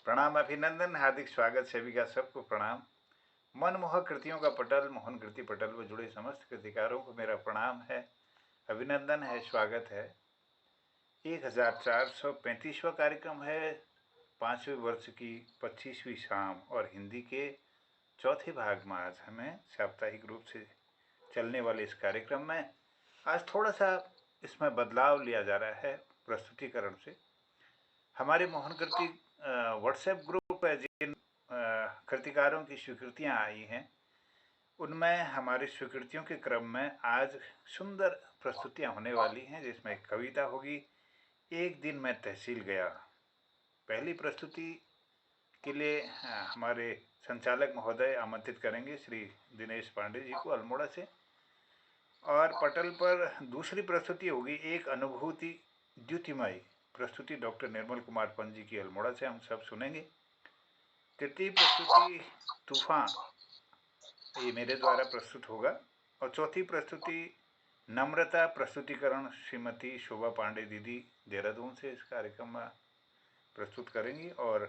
प्रणाम, अभिनंदन, हार्दिक स्वागत सभी का, सबको प्रणाम। मनमोहक कृतियों का पटल, मोहन कृति पटल में जुड़े समस्त कृतिकारों को मेरा प्रणाम है, अभिनंदन है, स्वागत है। 1435वां कार्यक्रम है, 5वें वर्ष की 25वीं शाम, और हिंदी के चौथे भाग में आज हमें साप्ताहिक रूप से चलने वाले इस कार्यक्रम में आज थोड़ा सा इसमें बदलाव लिया जा रहा है प्रस्तुतिकरण से। हमारे मोहन कृति व्हाट्सएप ग्रुप है, जिन कृतिकारों की स्वीकृतियाँ आई हैं उनमें हमारी स्वीकृतियों के क्रम में आज सुंदर प्रस्तुतियाँ होने वाली हैं, जिसमें एक कविता होगी, एक दिन मैं तहसील गया। पहली प्रस्तुति के लिए हमारे संचालक महोदय आमंत्रित करेंगे श्री दिनेश पांडे जी को अल्मोड़ा से, और पटल पर दूसरी प्रस्तुति होगी एक अनुभूति द्युतिमय, प्रस्तुति डॉक्टर निर्मल कुमार पंत जी की अल्मोड़ा से, हम सब सुनेंगे। तृतीय प्रस्तुति तूफान, ये मेरे द्वारा प्रस्तुत होगा, और चौथी प्रस्तुति नम्रता, प्रस्तुतिकरण श्रीमती शोभा पांडे दीदी देहरादून से इस कार्यक्रम में प्रस्तुत करेंगी, और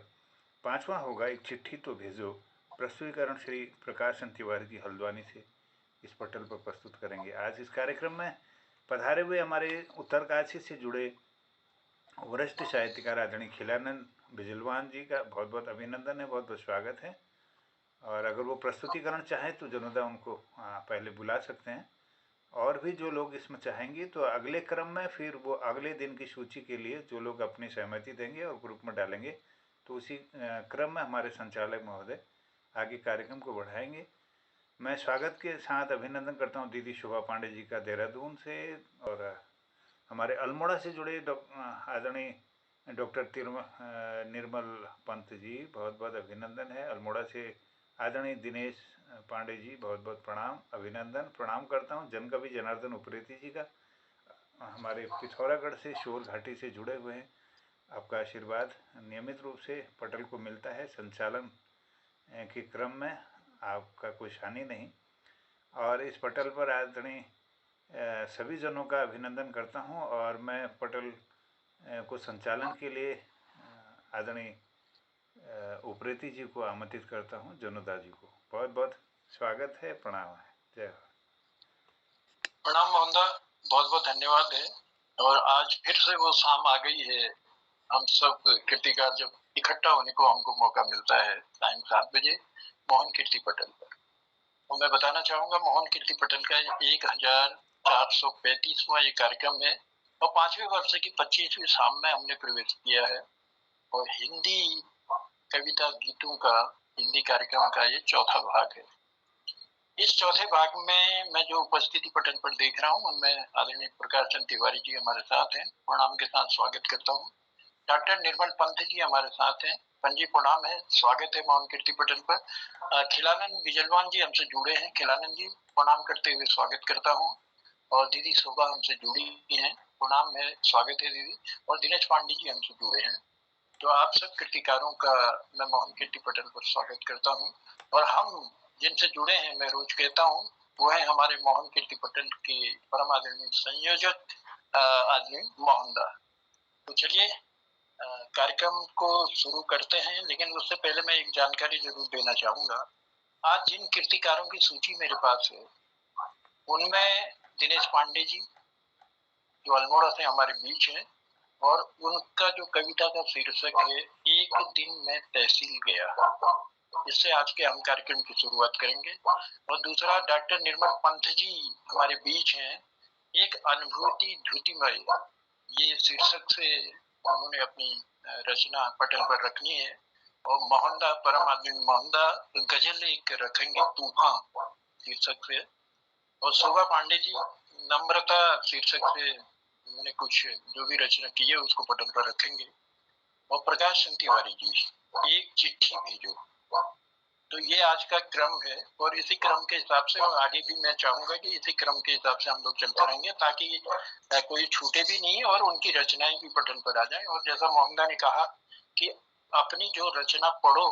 पांचवा होगा एक चिट्ठी तो भेजो, प्रस्तुतिकरण श्री प्रकाश चंद तिवारी जी हल्द्वानी से इस पटल पर प्रस्तुत करेंगे। आज इस कार्यक्रम में पधारे हुए हमारे उत्तरकाशी से जुड़े वरिष्ठ साहित्यकार आदरणीय खिलानंद बिजलवान जी का बहुत बहुत अभिनंदन है, बहुत बहुत स्वागत है। और अगर वो प्रस्तुतिकरण चाहें तो जनता उनको पहले बुला सकते हैं, और भी जो लोग इसमें चाहेंगे तो अगले क्रम में फिर वो अगले दिन की सूची के लिए जो लोग अपनी सहमति देंगे और ग्रुप में डालेंगे, तो उसी क्रम में हमारे संचालक महोदय आगे कार्यक्रम को बढ़ाएंगे। मैं स्वागत के साथ अभिनंदन करता हूँ दीदी शोभा पांडे जी का देहरादून से, और हमारे अल्मोड़ा से जुड़े आदरणीय डॉक्टर निर्मल पंत जी, बहुत बहुत अभिनंदन है। अल्मोड़ा से आदरणीय दिनेश पांडे जी, बहुत बहुत प्रणाम, अभिनंदन, प्रणाम करता हूँ। जनकवि जनार्दन उप्रेती जी का हमारे पिथौरागढ़ से शोर घाटी से जुड़े हुए हैं, आपका आशीर्वाद नियमित रूप से पटल को मिलता है, संचालन के क्रम में आपका कोई हानि नहीं। और इस पटल पर आदरणीय सभी जनों का अभिनंदन करता हूँ, और मैं पटल को संचालन के लिए आदरणीय उप्रेती जी को आमंत्रित करता हूँ, जनोदा जी को बहुत बहुत स्वागत है, प्रणाम है, जय हो। प्रणाम मोहनदा, बहुत बहुत धन्यवाद है। और आज फिर से वो शाम आ गई है, हम सब कृतिकार जब इकट्ठा होने को हमको मौका मिलता है टाइम 7 बजे मोहन कीर्ति पटल पर। तो मैं बताना चाहूंगा मोहन कीर्ति पटल का 1435वां ये कार्यक्रम है, और 5वें वर्ष की 25वीं शाम में हमने प्रवेश किया है, और हिंदी कविता गीतों का हिंदी कार्यक्रम का ये चौथा भाग है। इस चौथे भाग में मैं जो उपस्थिति पटल पर देख रहा हूँ उनमें आदरणीय प्रकाश चंद तिवारी जी हमारे साथ हैं, प्रणाम के साथ स्वागत करता हूँ। डॉक्टर निर्मल पंत जी हमारे साथ हैं, पंजी प्रणाम है, स्वागत है मोहन कीर्ति पटल पर। खिलानंद बिजलवान जी हमसे जुड़े हैं, खिलानंद जी प्रणाम करते हुए स्वागत करता हूँ। और दीदी शोभा हमसे जुड़ी हैं, प्रणाम है, स्वागत है दीदी। और दिनेश पांडे जी हमसे जुड़े हैं। तो आप सब कृतिकारों का मैं मोहन कीर्ति पटल पर स्वागत करता हूँ। और हम जिनसे जुड़े हैं, मैं रोज कहता हूँ, वो है हमारे मोहन कीर्ति पटल के परम आदरणीय संयोजक आदमी मोहनदा। तो चलिए कार्यक्रम को शुरू करते हैं, लेकिन उससे पहले मैं एक जानकारी जरूर देना चाहूंगा। आज जिन कृतिकारों की सूची मेरे पास है उनमें दिनेश पांडे जी जो अल्मोड़ा से हमारे बीच हैं, और उनका जो कविता का शीर्षक है एक दिन मैं तहसील गया, इससे आज के हम कार्यक्रम की शुरुआत करेंगे। और दूसरा डॉक्टर निर्मल पंत जी हमारे बीच हैं, एक अनुभूति द्युतिमय, ये शीर्षक से उन्होंने अपनी रचना पटल पर रखनी है। और मोहनदा, परम आदमी मोहनदा गजल एक रखेंगे तूफान शीर्षक से। और शोभा पांडे जी नम्रता शीर्षक से उन्होंने कुछ जो भी रचना की है उसको पटल पर रखेंगे। और प्रकाश चंद तिवारी जी एक चिट्ठी भेजो। तो ये आज का क्रम है, और इसी क्रम के हिसाब से और आगे भी मैं चाहूंगा कि इसी क्रम के हिसाब से हम लोग चलते रहेंगे, ताकि कोई छूटे भी नहीं और उनकी रचनाएं भी पटल पर आ जाएं। और जैसा मोहनदा ने कहा कि अपनी जो रचना पढ़ो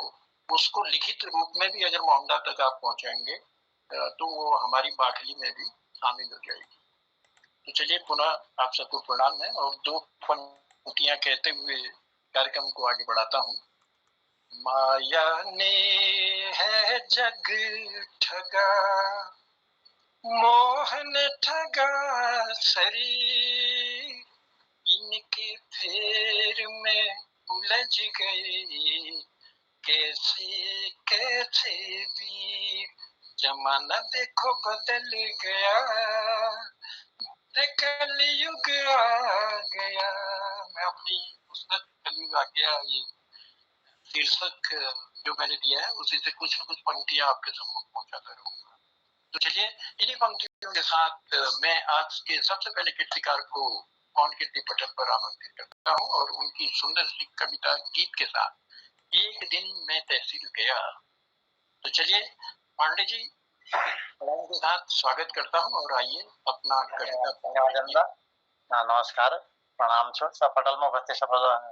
उसको लिखित रूप में भी अगर मोहनदा तक आप पहुंचाएंगे तो वो हमारी बाखली में भी शामिल हो जाएगी। तो चलिए पुनः आप सबको प्रणाम है, और दो पंक्तियां कहते हुए कार्यक्रम को आगे बढ़ाता हूँ। माया ने है जग ठगा, मोहन ठगा सरी, इनके फेर में उलझ गए कैसे कैसे भी। जमाना देखो बदल गया, कलयुग आ गया। मैं अपनी पुस्तक कलयुग आ गया ये शीर्षक जो मैंने दिया है उसी से कुछ न कुछ पंक्तियां आपके सम्मुख पहुंचाता रहूंगा। तो चलिए इन्हीं पंक्तियों के साथ मैं आज के सबसे पहले कीर्तिकार को पवन कीर्ति पटल पर आमंत्रित करता हूँ और उनकी सुंदर सी कविता गीत के साथ एक दिन मैं तहसील गया। तो चलिए पांडे जी प्रणाम के साथ स्वागत करता हूँ और आइए अपना कविता। नमस्कार, प्रणाम छो सब पटल में उपस्थित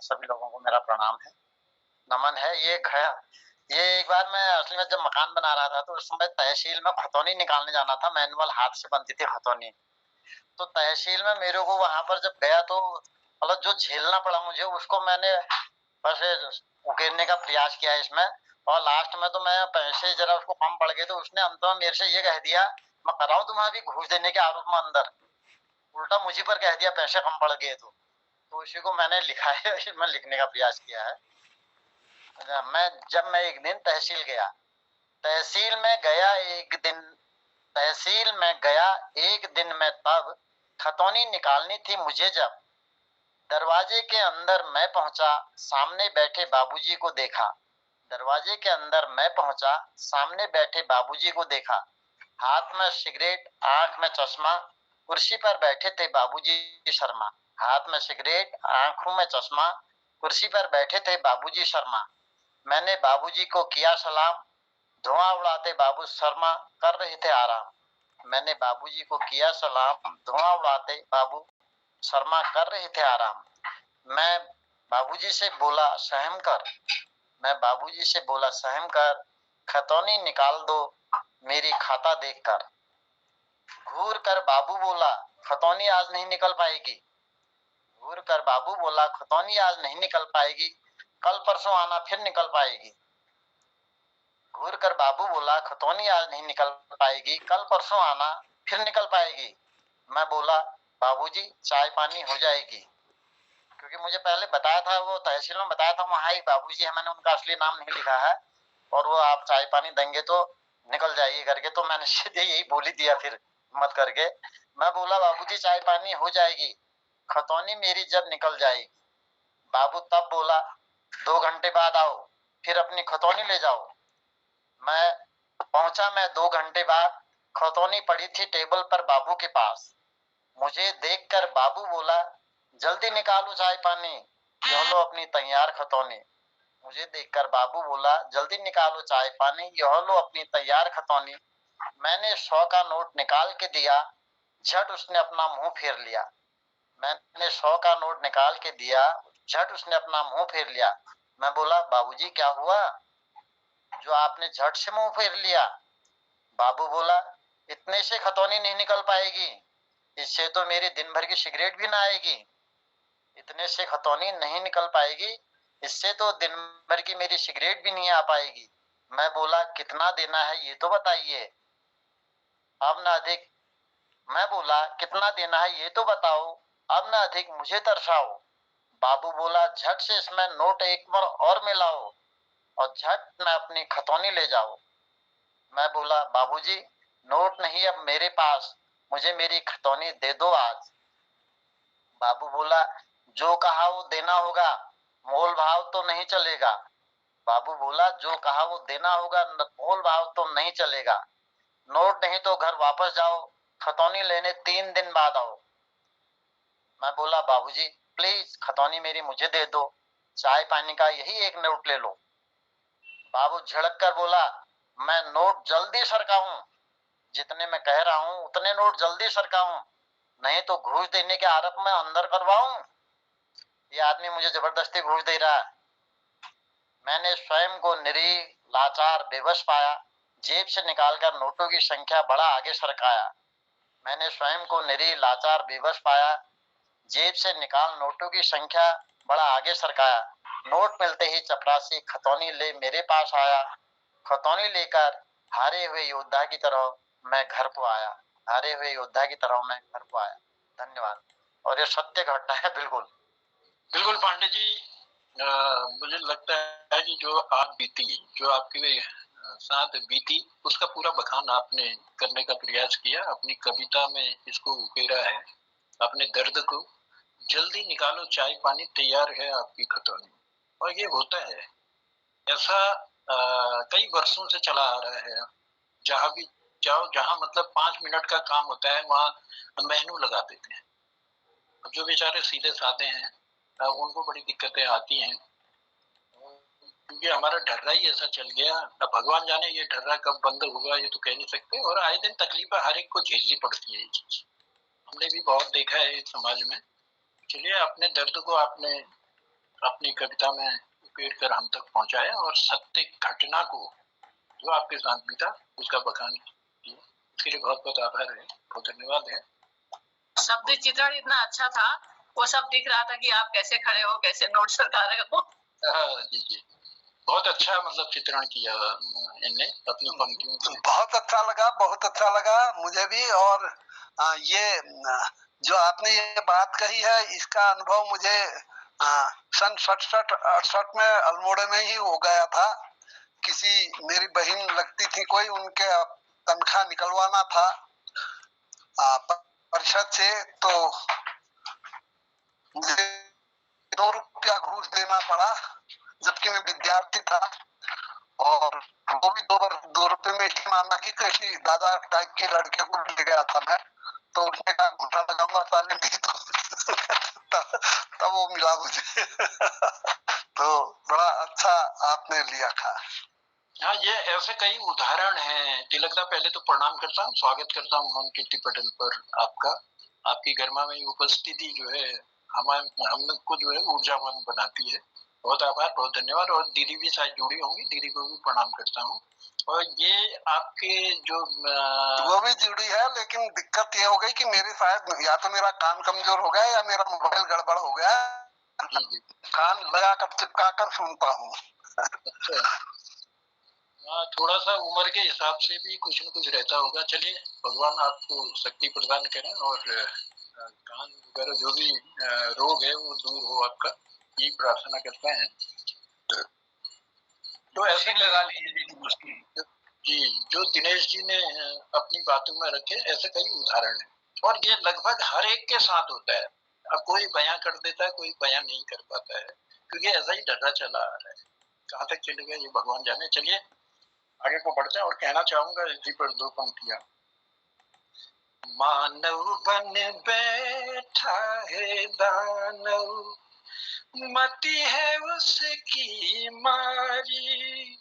सभी लोगों को मेरा प्रणाम है, नमन है। ये एक बार मैं असली में जब मकान बना रहा था तो उस समय तहसील में खतौनी निकालने जाना था, मैनुअल हाथ से बनती थी खतौनी। तो तहसील में मेरे को वहां पर जब गया तो मतलब जो झेलना पड़ा मुझे उसको मैंने बस उकेरने का प्रयास किया इसमें, और लास्ट में तो मैं पैसे जरा उसको कम पड़ गए तो उसने अंत में मेरे से ये कह दिया मैं कर रहा हूँ तुम्हें अभी घूस देने के आरोप में अंदर, उल्टा मुझी पर कह दिया पैसे कम पड़ गए। तो उसी को मैंने लिखा है, मैं लिखने का प्रयास किया है। मैं एक दिन तहसील गया, तहसील में गया एक दिन, तहसील में गया एक दिन में तब खतौनी निकालनी थी मुझे जब, दरवाजे के अंदर मैं पहुंचा सामने बैठे बाबूजी को देखा, दरवाजे के अंदर मैं पहुंचा सामने बैठे बाबूजी को देखा, हाथ में सिगरेट आंख में चश्मा, कुर्सी पर बैठे थे बाबूजी शर्मा, हाथ में सिगरेट आंखों में चश्मा, कुर्सी पर बैठे थे बाबूजी शर्मा। मैंने बाबूजी को किया सलाम, धुआं उड़ाते बाबू शर्मा कर रहे थे आराम, मैंने बाबूजी को किया सलाम, धुआं उड़ाते बाबू शर्मा कर रहे थे आराम। मैं बाबूजी से बोला सहम कर, मैं बाबूजी से बोला सहम कर, खतौनी निकाल दो मेरी खाता देखकर। घूर कर बाबू बोला खतौनी आज नहीं निकल पाएगी, घूर कर बाबू बोला खतौनी आज नहीं निकल पाएगी, कल परसों आना फिर निकल पाएगी। घूर कर बाबू बोला खतौनी आज नहीं निकल पाएगी, कल परसों आना फिर निकल पाएगी। मैं बोला बाबूजी चाय पानी हो जाएगी, क्योंकि मुझे पहले बताया था, वो तहसील में बताया था वहाँ ही बाबूजी है, मैंने उनका असली नाम नहीं लिखा है, और वो आप चाय पानी देंगे तो निकल जाइए करके, तो मैंने सीधे यही बोली दिया फिर हिम्मत करके। मैं बोला बाबूजी चाय पानी हो जाएगी, खतौनी मेरी जब निकल जाएगी। बाबू तब बोला 2 घंटे बाद आओ फिर अपनी खतौनी ले जाओ। मैं 2 घंटे बाद, खतौनी पड़ी थी टेबल पर बाबू के पास। मुझे देखकर बाबू बोला जल्दी निकालो चाय पानी, यह लो अपनी तैयार खतौनी। मुझे देखकर बाबू बोला जल्दी निकालो चाय पानी, यह लो अपनी तैयार खतौनी। मैंने 100 का नोट निकाल के दिया, झट उसने अपना मुंह फेर लिया। मैंने 100 का नोट निकाल के दिया, झट उसने अपना मुंह फेर लिया। मैं बोला बाबूजी क्या हुआ जो आपने झट से मुंह फेर लिया? बाबू बोला इतने से खतौनी नहीं निकल पाएगी, इससे तो मेरी दिन भर की सिगरेट भी ना आएगी। इतने से खतौनी नहीं निकल पाएगी, इससे तो दिन भर की मेरी सिगरेट भी नहीं आ पाएगी। मैं बोला कितना देना है ये तो बताइए, अब ना अधिक। मैं बोला कितना देना है ये तो बताओ, अब ना अधिक मुझे तरसाओ। बाबू बोला झट से इसमें नोट एक बार और मिलाओ और झट में अपनी खतौनी ले जाओ। मैं बोला बाबूजी नोट नहीं अब मेरे पास, मुझे मेरी खतौनी दे दो आज। बाबू बोला जो कहा वो देना होगा, मोल भाव तो नहीं चलेगा। बाबू बोला जो कहा वो देना होगा, मोल भाव तो नहीं चलेगा। नोट नहीं तो घर वापस जाओ, खतौनी लेने 3 दिन बाद आओ। मैं बोला बाबूजी प्लीज खतौनी मेरी मुझे दे दो, चाय पानी का यही एक नोट ले लो। बाबू झड़क कर बोला मैं नोट जल्दी सरकाऊं, जितने मैं कह रहा हूं उतने नोट जल्दी सरकाऊं, नहीं तो घूस देने के आरोप में अंदर करवाऊं। ये आदमी मुझे जबरदस्ती घूस दे रहा है। मैंने स्वयं को निरीह लाचार बेबस पाया, जेब से निकालकर नोटों की संख्या बड़ा आगे सरकाया। मैंने स्वयं को निरीह लाचार बेबस पाया, जेब से निकाल नोटों की संख्या बड़ा आगे सरकाया। नोट मिलते ही चपरासी खतौनी ले मेरे पास आया। खतौनी लेकर हारे हुए योद्धा की तरह मैं घर को आया। हारे हुए योद्धा की तरह मैं घर को आया। धन्यवाद। और ये सत्य घटना है। बिल्कुल बिल्कुल पांडे जी, मुझे लगता है कि जो आप बीती, जो आपके साथ बीती, उसका पूरा बखान आपने करने का प्रयास किया, अपनी कविता में इसको उकेरा है, अपने दर्द को। जल्दी निकालो चाय पानी, तैयार है आपकी खतौनी। और ये होता है ऐसा, कई वर्षों से चला आ रहा है। जहां भी जाओ, जहां मतलब 5 मिनट का काम होता है, वहां महीनों लगा देते हैं। जो बेचारे सीधे साधे हैं, उनको बड़ी दिक्कतें आती हैं, क्योंकि हमारा ढर्रा ही ऐसा चल गया। अब भगवान जाने ये ढर्रा कब बंद होगा, ये तो कह नहीं सकते। और आए दिन तकलीफें हर एक को झेलनी पड़ती है। ये चीज हमने भी बहुत देखा है इस समाज में। चलिए, अपने दर्द को आपने अपनी कविता में उकेर कर हम तक पहुंचाया, और सत्य घटना को जो आपके साथ बीता उसका बखान किया। इसके लिए बहुत बहुत आभार है, बहुत धन्यवाद है। शब्द चित्रण इतना अच्छा था, वो सब दिख रहा था कि आप कैसे खड़े हो, कैसे नोट्स लगा रहे हो। जी जी, बहुत अच्छा मतलब चित्रण किया इनने अपनी पंक्तियों को। बहुत अच्छा लगा मुझे भी। और ये जो आपने ये बात कही है, इसका अनुभव मुझे सन 67-68 में अल्मोड़े में ही हो गया था। किसी मेरी बहन लगती थी कोई, उनके तनख्वाह निकलवाना था परिषद से, तो मुझे 2 रुपया घूस देना पड़ा, जबकि मैं विद्यार्थी था। और वो भी 2 रुपए में ही माना कि किसी दादा टाइप के लड़के को ले गया था मैं, तो उसने कहा घूसा लगाऊंगा साले नहीं तो तब वो मिला मुझे। तो बड़ा अच्छा आपने लिया था। हाँ, ये ऐसे कई उदाहरण हैं। तिलकदा, पहले तो प्रणाम करता हूँ, स्वागत करता हूँ मोहन कीर्ति पटेल पर आपका। आपकी गर्मा में उपस्थिति जो है हमको जो है ऊर्जावान बनाती है। बहुत आभार, बहुत धन्यवाद। और दीदी भी शायद जुड़ी होंगी, दीदी को भी प्रणाम करता हूँ। और ये आपके जो वो भी जुड़ी है, लेकिन दिक्कत ये हो गई कि मेरे शायद या तो मेरा कान कमजोर हो गया या मेरा मोबाइल गड़बड़ हो गया। कान लगा कर चिपका कर सुनता हूँ। अच्छा, थोड़ा सा उम्र के हिसाब से भी कुछ न कुछ रहता होगा। चलिए, भगवान आपको शक्ति प्रदान करें, और कान वगैरह जो भी रोग है वो दूर हो आपका, यही प्रार्थना करते हैं। तो ऐसे लगा लीजिए जी, जो दिनेश जी ने अपनी बातों में रखे, ऐसे कई उदाहरण हैं, और ये लगभग हर एक के साथ होता है। अब कोई बयां कर देता है, कोई बयां नहीं कर पाता है, क्योंकि ऐसा ही ढर्रा चला आ रहा है। कहाँ तक चलेगा ये भगवान जाने। चलिए, आगे को बढ़ते हैं। और कहना चाहूंगा इसी पर 2 पंक्तियां। मानव बन बैठा है दानव, मति है उसकी मारी,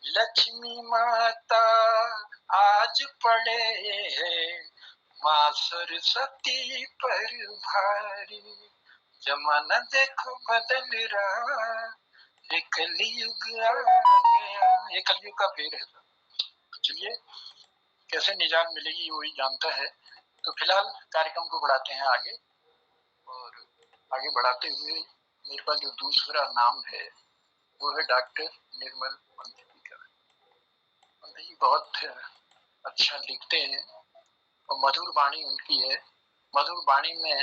लक्ष्मी माता आज पड़े है माँ सरस्वती पर भारी। जमाना देखो बदल रहा, ये कलयुग आ गया। ये कलयुग का फेर है। चलिए, कैसे निजात मिलेगी वही जानता है। तो फिलहाल कार्यक्रम को बढ़ाते हैं आगे, और आगे बढ़ाते हुए मेरे पास जो दूसरा नाम है वो है डॉक्टर निर्मल पंत जी का। पंत जी बहुत अच्छा लिखते हैं, और मधुर वाणी उनकी है। मधुर वाणी में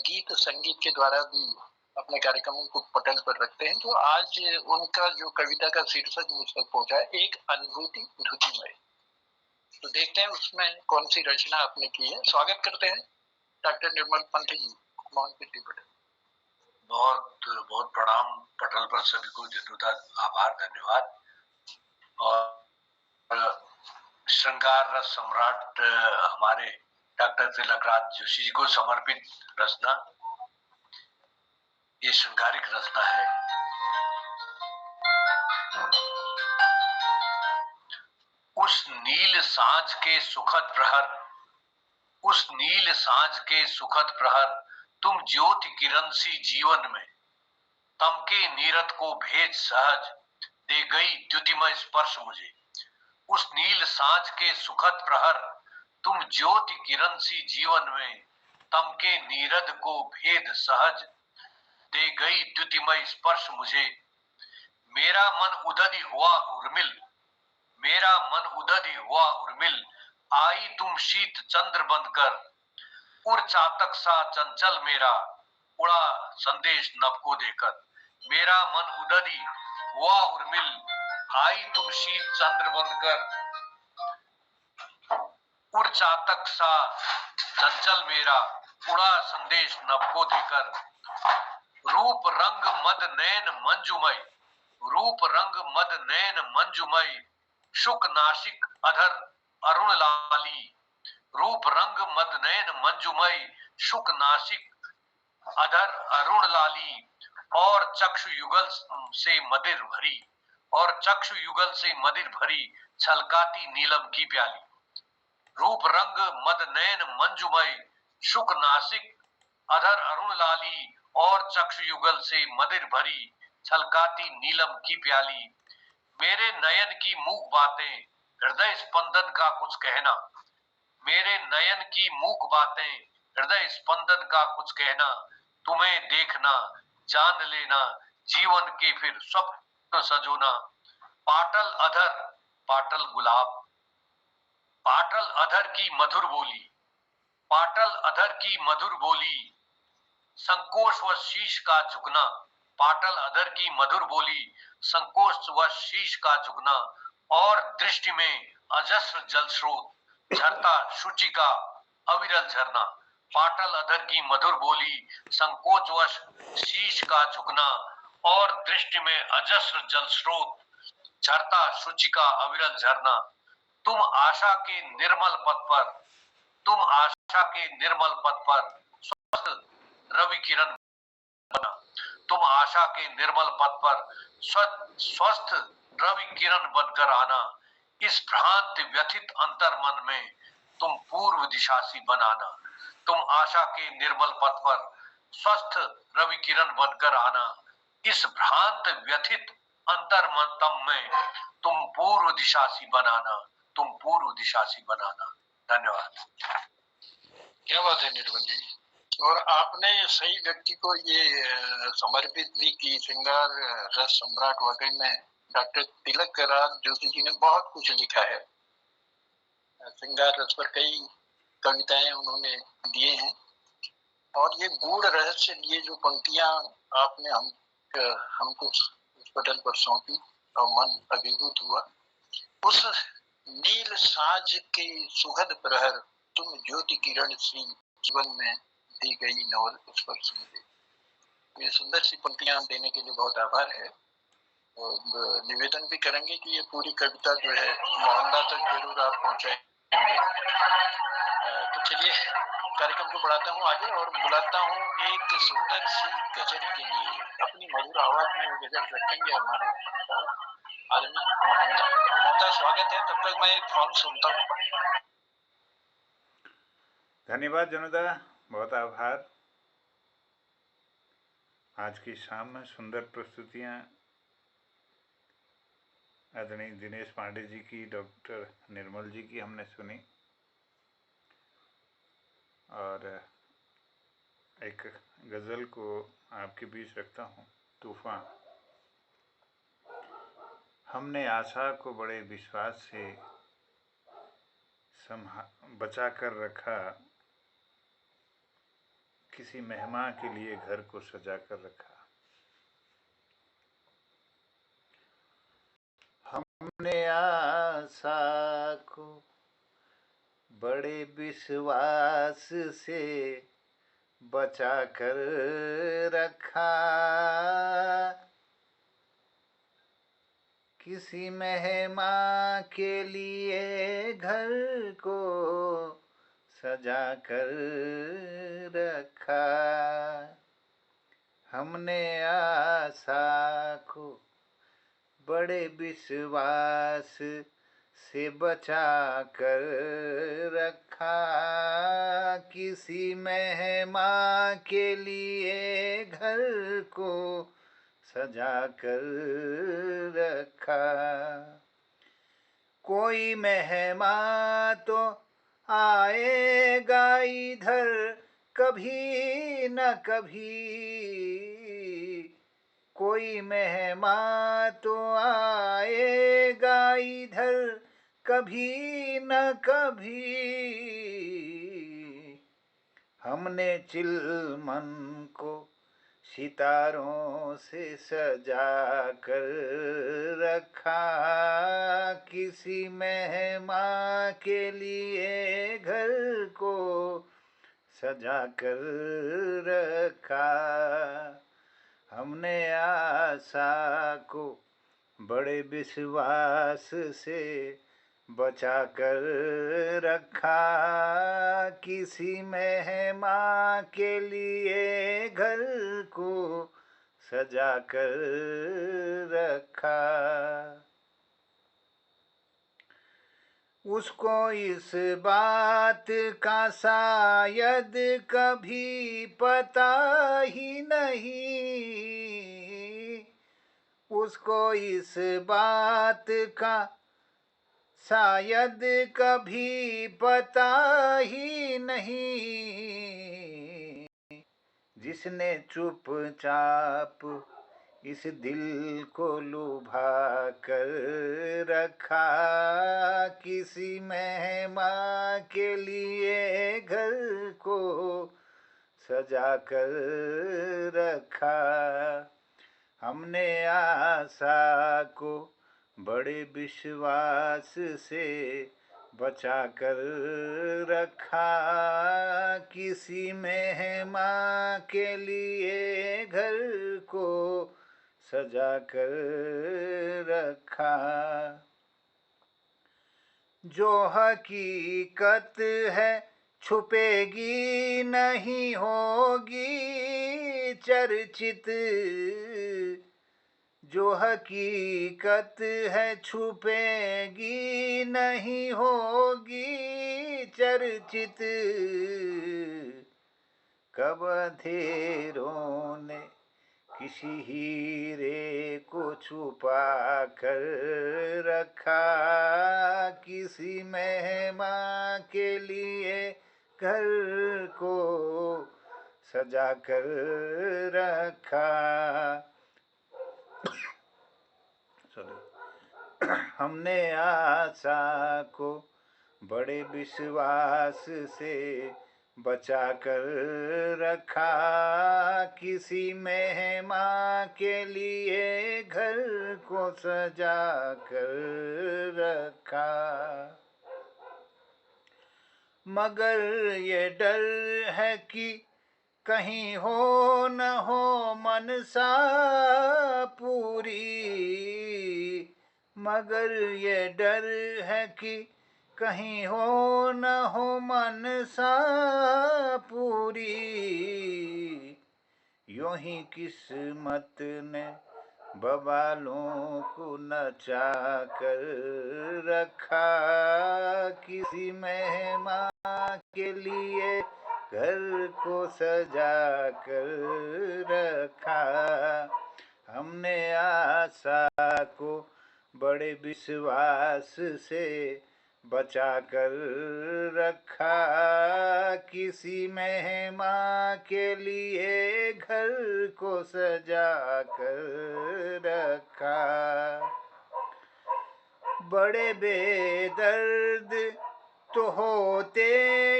गीत संगीत के द्वारा भी अपने कार्यक्रमों को पटल पर रखते हैं। तो आज उनका जो कविता का शीर्षक मुझ तक पहुंचा है, एक अनुभूति धुतिमय। तो देखते हैं उसमें कौन सी रचना आपने की है। स्वागत करते हैं डॉक्टर निर्मल पंत जी, मोहन कीर्ति पटेल। बहुत बहुत प्रणाम पटल पर सभी को, जन्मदान आभार, धन्यवाद। और श्रृंगार रस सम्राट हमारे डॉक्टर तिलकराज जोशी जी को समर्पित रचना, ये श्रृंगारिक रचना है। उस नील सांझ के सुखद प्रहर, उस नील सांझ के सुखद प्रहर, तुम ज्योति किरण सी जीवन में, तमके नीरद को भेज सहज, दे गई द्युतिमय स्पर्श मुझे। उस नील सांझ के सुखद प्रहर, तुम ज्योति किरण सी जीवन में, तमके नीरद को भेद सहज, दे गई द्युतिमय स्पर्श मुझे। मेरा मन उदधि हुआ उर्मिल, मेरा मन उदधि हुआ उर्मिल, आई तुम शीत चंद्र बनकर। उड़ चातक सा चंचल मेरा, उड़ा संदेश नभ को देकर। मेरा मन उदधि हुआ उर्मिल, आई तुम शीत चंद्र बनकर। उड़ चातक सा चंचल मेरा, उड़ा संदेश नभ को देकर। रूप रंग मद नैन मंजुमय, रूप रंग मद नैन मंजुमय, शुक नासिक अधर अरुण लाली। रूप रंग मद नैन मंजुमय, शुक नासिक अधर अरुण लाली। और चक्षु युगल से मदिर भरी, और चक्षु युगल से मदिर भरी, छलकाती नीलम की प्याली। रूप रंग मद नैन मंजुमय, शुक नासिक अधर अरुण लाली। और चक्षु युगल से मदिर भरी, छलकाती नीलम की प्याली। मेरे नयन की मूक बातें, हृदय स्पंदन का कुछ कहना। मेरे नयन की मूक बातें, हृदय स्पंदन का कुछ कहना। तुम्हें देखना, जान लेना, जीवन के फिर स्वप्न सजोना। पाटल अधर, पाटल गुलाब, पाटल अधर की मधुर बोली, पाटल अधर की मधुर बोली, संकोच व शीश का झुकना। पाटल अधर की मधुर बोली, संकोच व शीश का झुकना। और दृष्टि में अजस्र जल स्रोत, झरता शुचि का अविरल झरना। पाटल अधर की मधुर बोली, संकोच व शीश का झुकना। और दृष्टि में अजस्र जल स्रोत, झरता शुचि का अविरल झरना। तुम आशा के निर्मल पथ पर, तुम आशा के निर्मल पथ पर स्वस्थ रवि किरण बना। तुम आशा के निर्मल पथ पर स्वस्थ रवि किरण बनकर आना। इस भ्रांत व्यथित अंतर मन में तुम पूर्व दिशा सी बनाना। तुम आशा के निर्मल पथ पर स्वस्थ रवि किरण बनकर आना। इस भ्रांत व्यथित अंतर मन में तुम पूर्व दिशा सी बनाना, तुम पूर्व दिशा सी बनाना। धन्यवाद। क्या बात है निर्मल जी। और आपने सही व्यक्ति को ये समर्पित भी की। श्रृंगार रस सम्राट वाकई में डॉक्टर तिलक राज जोशी जी ने बहुत कुछ लिखा है। श्रृंगार रस पर कई कविताएं उन्होंने दिए हैं। और ये गूढ़ रहस्य लिए जो पंक्तियां आपने हमको उस पटल पर सौंपी और मन अभिभूत हुआ। उस नील साँझ के सुखद प्रहर, तुम ज्योति किरण सी जीवन में दी गई नवल स्पर्श मुझे। ये सुंदर सी पंक्तियां देने के लिए बहुत आभार है। और निवेदन भी करेंगे कि ये पूरी कविता जो है मोहल्ला तक जरूर आप पहुंचाएंगे। तो चलिए कार्यक्रम को बढ़ाता हूँ आगे और बुलाता हूँ एक सुंदर सी गजल के लिए। अपनी मधुर आवाज में वो गजल रखेंगे हमारे आदमी मोहम्मद। स्वागत है। तब तक मैं एक फोन सुनता हूँ। धन्यवाद जनुदा, बहुत आभार। आज की शाम में सुंदर प्रस्तुतियाँ आदरणीय दिनेश पांडे जी की, डॉक्टर निर्मल जी की हमने सुनी। और एक गज़ल को आपके बीच रखता हूँ, तूफान। हमने आशा को बड़े विश्वास से बचा कर रखा, किसी मेहमान के लिए घर को सजा कर रखा। हमने आशा को बड़े विश्वास से बचा कर रखा, किसी मेहमान के लिए घर को सजा कर रखा। हमने आशा को बड़े विश्वास से बचा कर रखा, किसी मेहमान के लिए घर को सजा कर रखा। कोई मेहमान तो आएगा इधर कभी न कभी, कोई मेहमान तो आएगा इधर कभी न कभी। हमने चिलमन को सितारों से सजा कर रखा, किसी मेहमान के लिए घर को सजा कर रखा। हमने आशा को बड़े विश्वास से बचा कर रखा, किसी मेहमान के लिए घर को सजा कर रखा। उसको इस बात का शायद कभी पता ही नहीं, उसको इस बात का शायद कभी पता ही नहीं, जिसने चुपचाप इस दिल को लुभा कर रखा, किसी मेहमान के लिए घर को सजा कर रखा। हमने आशा को बड़े विश्वास से बचा कर रखा, किसी मेहमान के लिए घर को सजा कर रखा। जो हकीकत है छुपेगी नहीं होगी चर्चित, जो हकीकत है छुपेगी नहीं होगी चर्चित। कब अंधेरों ने किसी हीरे को छुपा कर रखा, किसी मेहमान के लिए घर को सजा कर रखा। हमने आशा को बड़े विश्वास से बचा कर रखा, किसी मेहमान के लिए घर को सजा कर रखा। मगर ये डर है कि कहीं हो न हो मनसा पूरी, मगर ये डर है कि कहीं हो न हो मनसा पूरी। यूं ही किस्मत ने बवालों को नचा कर रखा, किसी मेहमान के लिए घर को सजा कर रखा। हमने आशा को बड़े विश्वास से बचा कर रखा, किसी मेहमान के लिए घर को सजा कर रखा। बड़े बेदर्द तो होते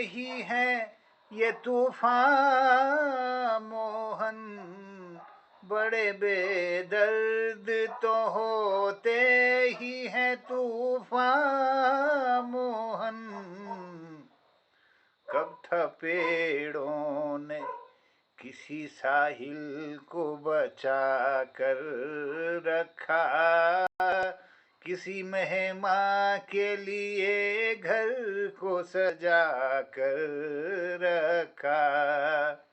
ही हैं ये तूफान मोहन, बड़े बेदर्द तो होते ही हैं तूफान मोहन। कब था पेड़ों ने किसी साहिल को बचा कर रखा, किसी मेहमान के लिए घर को सजा कर रखा।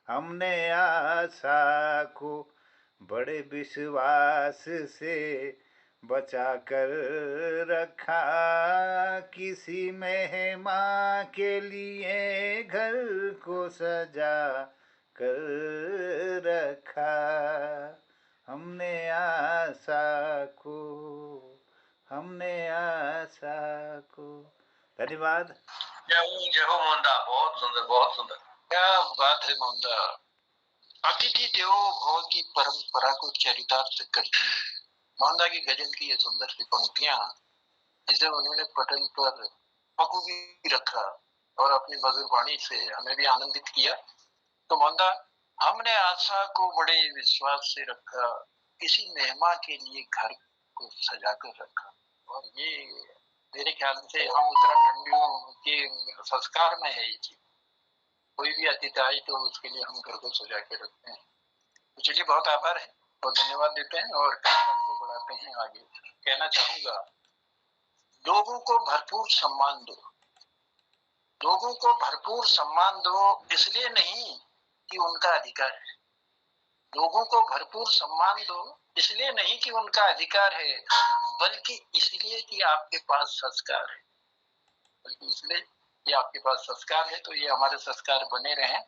हमने आशा को बड़े विश्वास से बचा कर रखा, किसी मेहमान के लिए घर को सजा कर रखा। हमने आशा को, हमने आशा को। धन्यवाद। जय हो मोहनदा, बहुत सुंदर बहुत सुंदर। क्या बात है मोहनदा, अतिथि देवो भव की परंपरा को चरितार्थ करती है। मोहनदा की गजल की ये सुंदर सी पंक्तियां, जिसे उन्होंने पटल पर बखूबी रखा और अपनी मधुर वाणी से हमें भी आनंदित किया। तो मोहनदा, हमने आशा को बड़े विश्वास से रखा, किसी मेहमान के लिए घर को सजा कर रखा। और ये मेरे ख्याल से हम उत्तराखंडियों के संस्कार में है ये चीज। कोई भी अतिथि आए तो उसके लिए हम घर को सजा के रखते हैं। तो चलिए, बहुत आभार है और धन्यवाद देते हैं और कार्यक्रम को बढ़ाते हैं आगे। कहना चाहूंगा, लोगों को भरपूर सम्मान दो। लोगों को भरपूर सम्मान दो, इसलिए नहीं कि उनका अधिकार है। लोगों को भरपूर सम्मान दो, इसलिए नहीं कि उनका अधिकार है, बल्कि इसलिए कि आपके पास संस्कार है। बल्कि इसलिए कि आपके पास संस्कार है। तो ये हमारे संस्कार बने रहें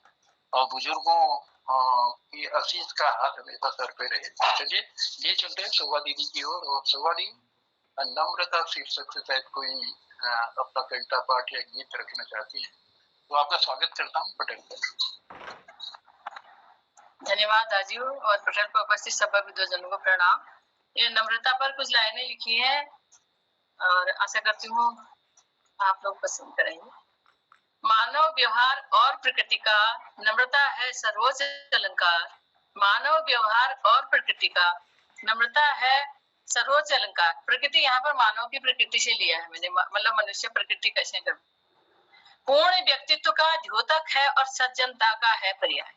और बुजुर्गों की आशीष का हाथ हमेशा सर पे रहे। तो चलिए, ये चलते हैं शोभा दीदी की ओर। और शोभा दी, नम्रता शीर्षक से शायद कोई अपना कविता पाठ या गीत रखना चाहती है, तो आपका स्वागत करता हूँ पटेल पर। धन्यवाद राजीव और पटेल पर उपस्थित सभी विद्वजनों को प्रणाम। ये नम्रता पर कुछ लाइनें लिखी हैं और आशा करती हूँ आप लोग पसंद करेंगे। मानव व्यवहार और प्रकृति का नम्रता है सर्वोच्च अलंकार। मानव व्यवहार और प्रकृति का नम्रता है सर्वोच्च अलंकार। प्रकृति यहाँ पर मानव की प्रकृति से लिया है मैंने, मतलब मनुष्य प्रकृति कैसे कर। पूर्ण व्यक्तित्व का द्योतक है और सज्जनता का है पर्याय।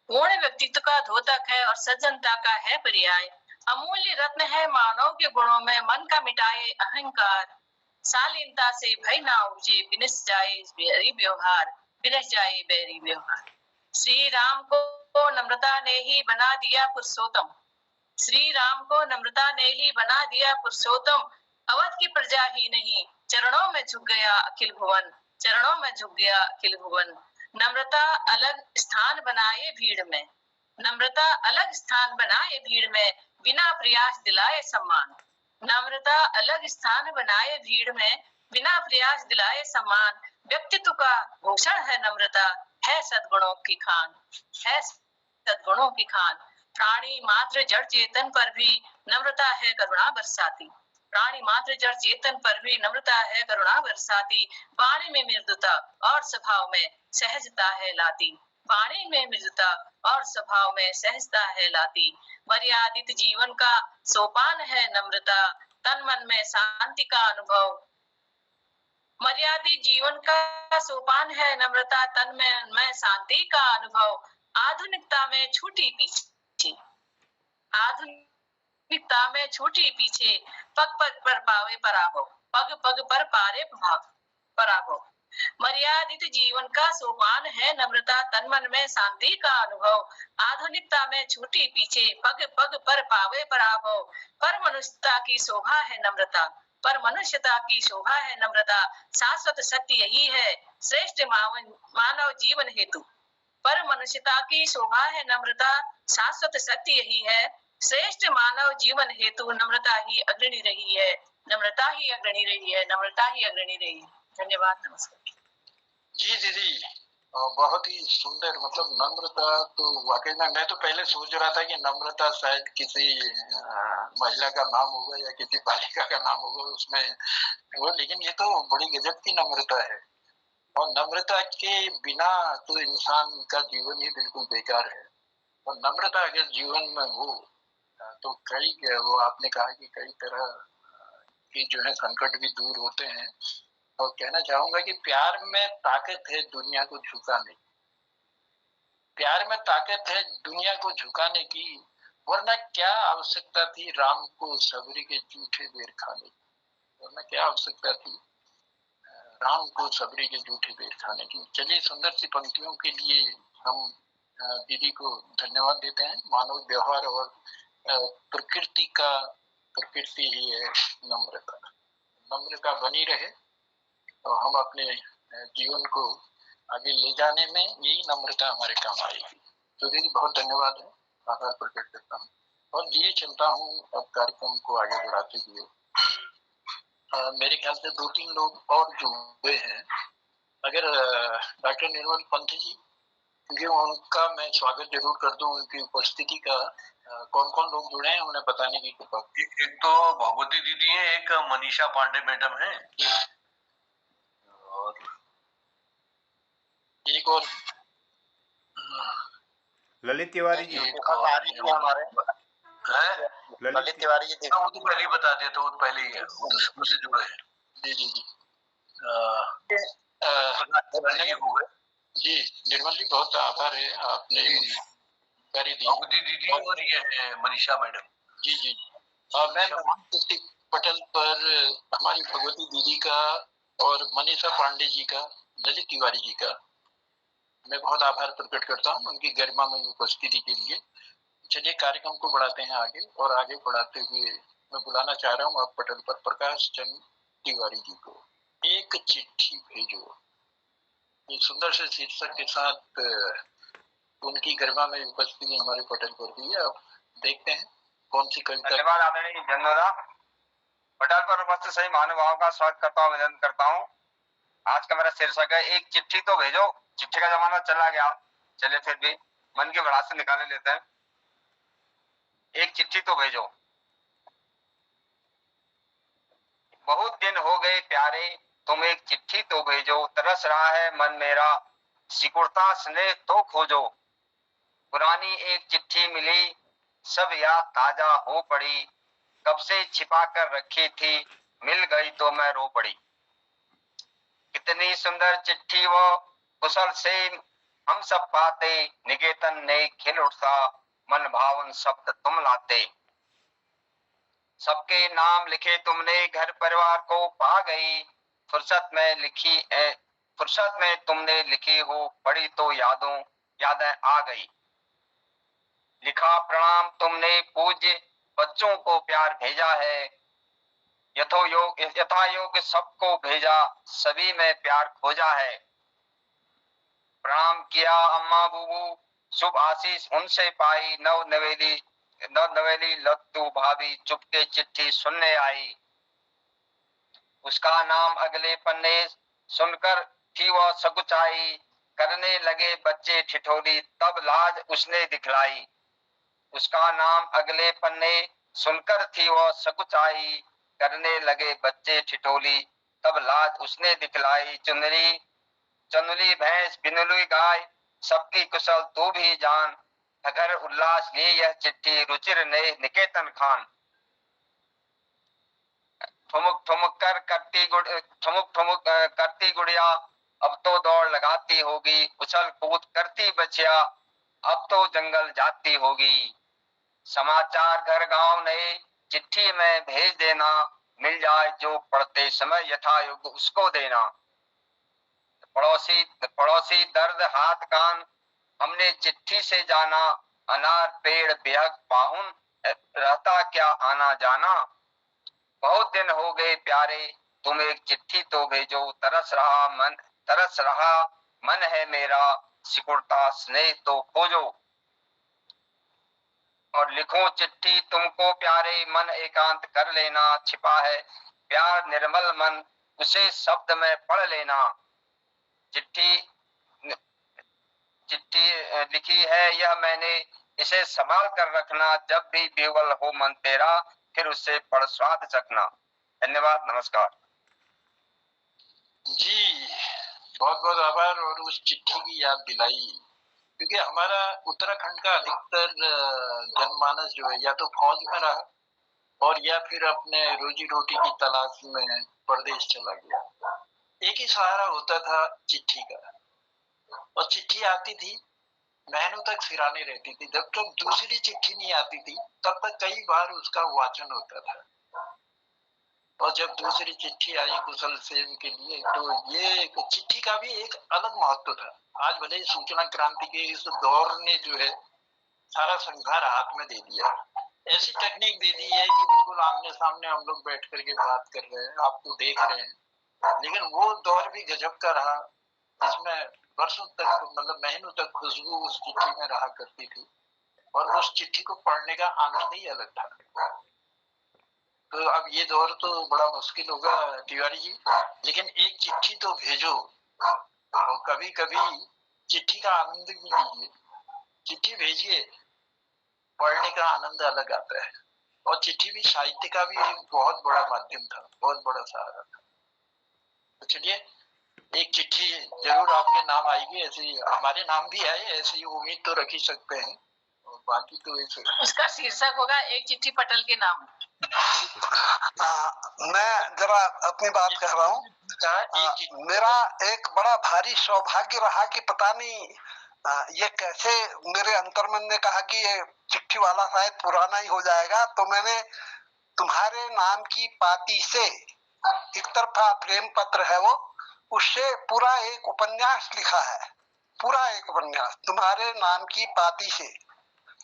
पूर्ण व्यक्तित्व का द्योतक है और सज्जनता का है पर्याय। अमूल्य रत्न है मानव के गुणों में मन का मिटाए अहंकार। शालीनता से भय ना उपजे, बिनस जाए बैरी व्यवहार, बिनस जाए बैरी व्यवहार। श्री राम को नम्रता ने ही बना दिया पुरुषोत्तम। श्री राम को नम्रता ने ही बना दिया पुरुषोत्तम। अवध की प्रजा ही नहीं, चरणों में झुक गया अखिल भुवन। चरणों में झुक गया अखिल भुवन। नम्रता अलग स्थान बनाए भीड़ में। नम्रता अलग स्थान बनाए भीड़ में, बिना प्रयास दिलाए सम्मान। नम्रता अलग स्थान बनाए भीड़ में, बिना प्रयास दिलाए सम्मान। व्यक्तित्व का भूषण है नम्रता, है सद्गुणों की खान, है सद्गुणों की खान। प्राणी मात्र जड़ चेतन पर भी नम्रता है करुणा बरसाती। प्राणी मात्र जड़ चेतन पर भी नम्रता है करुणा बरसाती। वाणी में मृदुता और स्वभाव में सहजता है लाती। वाणी में मृदुता और स्वभाव में सहजता है लाती। मर्यादित जीवन का सोपान है नम्रता, तन मन में शांति का अनुभव। मर्यादित जीवन का सोपान है नम्रता, तन में शांति का अनुभव। आधुनिकता में छूटी पीछे, आधुनिकता में छूटी पीछे, पग पग पर पावे पराभव, पग पग पर पारे पराभव। मर्यादित जीवन का सोपान है नम्रता, तन मन में शांति का अनुभव। आधुनिकता में छूटी पीछे, पग पग पर पावे पराभव। पर मनुष्यता की शोभा है नम्रता, पर मनुष्यता की शोभा है नम्रता। शाश्वत सत्य यही है श्रेष्ठ मानव जीवन हेतु। पर मनुष्यता की शोभा है नम्रता, शाश्वत सत्य यही है श्रेष्ठ मानव जीवन हेतु। नम्रता ही अग्रणी रही है, नम्रता ही अग्रणी रही है, नम्रता ही अग्रणी रही है। धन्यवाद, नमस्कार। जी दीदी, बहुत ही सुंदर। मतलब नम्रता तो वाकई में, मैं तो पहले सोच रहा था कि नम्रता शायद किसी महिला का नाम होगा या किसी बालिका का नाम होगा उसमें वो, लेकिन ये तो बड़ी गजब की नम्रता है। और नम्रता के बिना तो इंसान का जीवन ही बिल्कुल बेकार है। और नम्रता अगर जीवन में हो तो कई, वो आपने कहा कि कई तरह के जो है संकट भी दूर होते हैं। और कहना चाहूंगा कि प्यार में ताकत है दुनिया को झुकाने की। प्यार में ताकत है दुनिया को झुकाने की, वरना क्या आवश्यकता थी राम को सबरी के जूठे बेर खाने की। वरना क्या आवश्यकता थी राम को सबरी के जूठे बेर खाने की। चलिए, सुंदर सी पंक्तियों के लिए हम दीदी को धन्यवाद देते हैं। मानव व्यवहार और प्रकृति ही है नम्रता। नम्रता बनी रहे और हम अपने जीवन को आगे ले जाने में यही नम्रता हमारे काम आएगी। तो दीदी बहुत धन्यवाद है, आभार प्रकट करता हूँ और लिए चलता हूँ अब कार्यक्रम को आगे बढ़ाते हुए। मेरे ख्याल से 2-3 लोग और जुड़े हैं। अगर डॉक्टर निर्मल पंथ जी क्योंकि उनका मैं स्वागत जरूर कर दूं, उनकी उपस्थिति का कौन कौन लोग जुड़े हैं उन्हें बताने की कृपा। एक तो भगवती दीदी है, एक मनीषा पांडे मैडम है, और एक और ललित तिवारी जी हमारे है ललित तिवारी जी वो तो पहले ही बता दिया, तो वो पहले ही है, उससे जुड़े हैं। जी जी जी हो गए जी निर्मल जी, बहुत आभार है, आपने जानकारी दी। भगवती दीदी और ये है मनीषा मैडम। जी जी मैं पटल पर हमारी भगवती दीदी का और मनीषा पांडे जी का, ललित तिवारी जी का मैं बहुत आभार प्रकट करता हूँ उनकी गरिमामय उपस्थिति के लिए। चलिए कार्यक्रम को बढ़ाते हैं आगे, और आगे बढ़ाते हुए मैं बुलाना चाह रहा हूँ आप पटल पर प्रकाश चंद तिवारी जी को। एक चिट्ठी भेजो, ये सुंदर से शीर्षक के साथ उनकी गरिमामय उपस्थिति हमारे पटल पर भी है। अब देखते हैं कौन सी कविता। धन्यवाद आदरणीय जनोदा। पटल पर उपस्थित सभी महानुभावों का स्वागत करता हूँ, अभिनंदन करता हूँ। आज का मेरा शीर्षक है एक चिट्ठी तो भेजो। चिट्ठी का जमाना चला गया, चलिए फिर भी मन की भड़ास से निकाले लेते हैं। एक चिट्ठी तो भेजो। बहुत दिन हो गए प्यारे, तुम एक चिट्ठी तो भेजो। तरस रहा है मन मेरा, सिकुड़ता स्नेह तो खोजो। पुरानी एक चिट्ठी मिली, सब याद ताजा हो पड़ी। कब से छिपा कर रखी थी, मिल गई तो मैं रो पड़ी। कितनी सुंदर चिट्ठी वो, कुशल से हम सब पाते। निकेतन ने खिल उठा, मन भावन शब्द तुम लाते। सबके नाम लिखे तुमने, घर परिवार को पा गई। फुर्सत में तुमने लिखी हो, पढ़ी तो यादें आ गई। लिखा प्रणाम तुमने, पूज्य बच्चों को प्यार भेजा है। यथा योग सबको भेजा, सभी में प्यार खोजा है। प्रणाम किया अम्मा बूबू, शुभ आशीष उनसे पाई। नव नवेली लत्तू भाभी चुपके चिट्ठी सुनने आई। उसका नाम अगले पन्ने सुनकर थी वह सकुचाई। करने लगे बच्चे ठिठोली, तब लाज उसने दिखलाई। उसका नाम अगले पन्ने सुनकर थी वह सकुचाई। करने लगे बच्चे ठिठोली, तब लाज उसने दिखलाई। चुनरी भैंस बिनुली गाय, सबकी कुशल तू भी जान। अगर उल्लास लिए यह चिट्ठी, रुचिर ने निकेतन खान। ठुमुक ठुमुक करती गुड़िया, अब तो दौड़ लगाती होगी। उछल कूद करती बचिया, अब तो जंगल जाती होगी। समाचार घर गांव नए, चिट्ठी में भेज देना। मिल जाए जो पढ़ते समय, यथायोग्य उसको देना। पड़ोसी दर्द हाथ कान, हमने चिट्ठी से जाना। अनार पेड़ बेहक पाहुन, रहता क्या आना जाना। बहुत दिन हो गए प्यारे, तुम एक चिट्ठी तो भेजो। तरस रहा मन है मेरा, सिकुड़ता स्नेह तो खोजो। और लिखो चिट्ठी तुमको प्यारे, मन एकांत कर लेना। छिपा है प्यार निर्मल मन, उसे शब्द में पढ़ लेना। चिट्ठी लिखी है यह मैंने, इसे संभाल कर रखना। जब भी बेवल हो मन तेरा, फिर उसे पढ़ स्वाद चखना। धन्यवाद, नमस्कार। जी बहुत बहुत आभार, और उस चिट्ठी की याद दिलाई, क्योंकि हमारा उत्तराखंड का अधिकतर जनमानस जो है या तो फौज में रहा, और या फिर अपने रोजी रोटी की तलाश में परदेश चला गया। एक ही सहारा होता था चिट्ठी का, और चिट्ठी आती थी, महीनों तक सिराने रहती थी। जब तक दूसरी चिट्ठी नहीं आती थी, तब तक कई बार उसका वाचन होता था। और जब दूसरी चिट्ठी आई कुशल सेव के लिए, तो ये चिट्ठी का भी एक अलग महत्व था। आज भले ही सूचना क्रांति के इस दौर ने जो है सारा संसार हाथ में दे दिया, ऐसी टेक्निक दे दी है कि बिल्कुल आमने सामने हम लोग बैठ करके बात कर रहे हैं, आपको देख रहे हैं। लेकिन वो दौर भी गजब का रहा, जिसमें वर्षों तक, मतलब महीनों तक खुशबू उस चिट्ठी में रहा करती थी, और उस चिट्ठी को पढ़ने का आनंद ही अलग था। तो अब ये दौर तो बड़ा मुश्किल होगा तिवारी जी, लेकिन एक चिट्ठी तो भेजो। और कभी कभी चिट्ठी का आनंद भी लीजिए, चिट्ठी भेजिए, पढ़ने का आनंद अलग आता है। और चिट्ठी भी साहित्य का भी एक बहुत बड़ा माध्यम था, बहुत बड़ा सहारा था। तो चलिए, एक चिट्ठी जरूर आपके नाम आएगी, ऐसे ही हमारे नाम भी आए, ऐसे ही उम्मीद तो रख ही सकते हैं। और बाकी तो ऐसे उसका शीर्षक होगा एक चिट्ठी पटल के नाम। मैं जरा अपनी बात कह रहा हूँ। मेरा एक बड़ा भारी सौभाग्य रहा कि पता नहीं ये कैसे मेरे अंतर्मन ने कहा कि ये चिट्ठी वाला शायद पुराना ही हो जाएगा, तो मैंने तुम्हारे नाम की पाती से, एक तरफा प्रेम पत्र है वो, उससे पूरा एक उपन्यास लिखा है, पूरा एक उपन्यास तुम्हारे नाम की पाती से।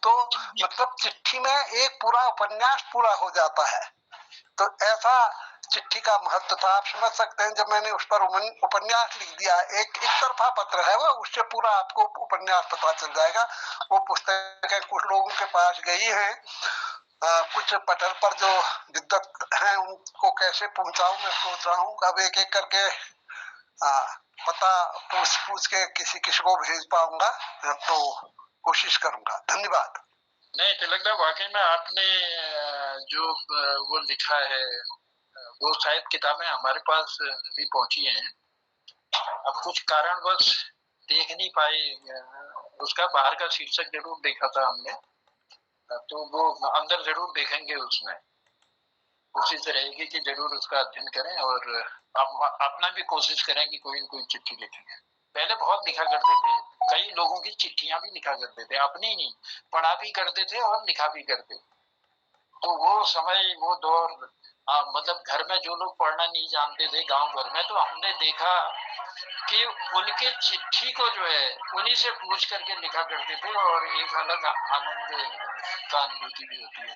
तो मतलब चिट्ठी में एक पूरा उपन्यास पूरा हो जाता है। तो ऐसा चिट्ठी का महत्व था, आप समझ सकते हैं। जब मैंने उस पर उपन्यास लिख दिया, एक तरफा पत्र है वो, उससे पूरा आपको उपन्यास पता चल जाएगा। वो पुस्तकें कुछ लोगों के पास गई हैं, कुछ पटल पर जो विद्वत हैं उनको कैसे पहुंचाऊं मैं सोच रहा हूँ। अब एक एक करके पता पूछ के किसी को भेज पाऊंगा तो कोशिश करूंगा। धन्यवाद। नहीं तिलकदा, वाकई में आपने जो वो लिखा है, वो शायद किताबें हमारे पास भी पहुंची हैं। अब कुछ कारणवश देख नहीं पाए, उसका बाहर का शीर्षक जरूर देखा था हमने, तो वो अंदर जरूर देखेंगे। उसमें कोशिश रहेगी कि जरूर उसका अध्ययन करें और अपना भी कोशिश करें कि कोई न कोई चिट्ठी लिखें। पहले बहुत लिखा करते थे, कई लोगों की चिट्ठियां भी लिखा करते थे, अपनी नहीं, पढ़ा भी करते थे और लिखा भी करते। तो वो समय, वो दौर, मतलब घर में जो लोग पढ़ना नहीं जानते थे गांव भर में, तो हमने देखा कि उनके चिट्ठी को जो है उन्हीं से पूछ करके लिखा करते थे, और एक अलग आनंद का अनुभूति भी होती है।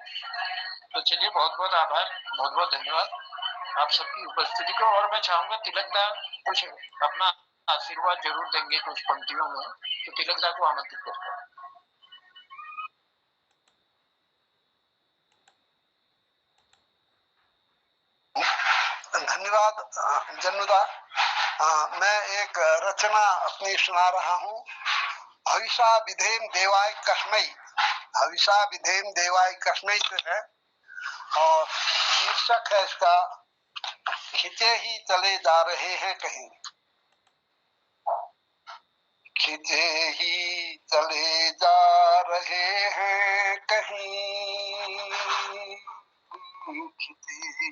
तो चलिए, बहुत बहुत आभार, बहुत बहुत धन्यवाद आप सबकी उपस्थिति को। और मैं चाहूंगा तिलकदा कुछ अपना आशीर्वाद जरूर देंगे कुछ पंक्तियों में, तो तिलकदा को आमंत्रित करता हूं। धन्यवाद जन्नुदा। मैं एक रचना अपनी सुना रहा हूँ। हविषा विधेम देवाय कस्मै, हविषा विधेम देवाय कस्मै से है, और शीर्षक है इसका खिंचे ही चले जा रहे हैं कहीं। खिंचे ही चले जा रहे हैं कहीं, खिंचे ही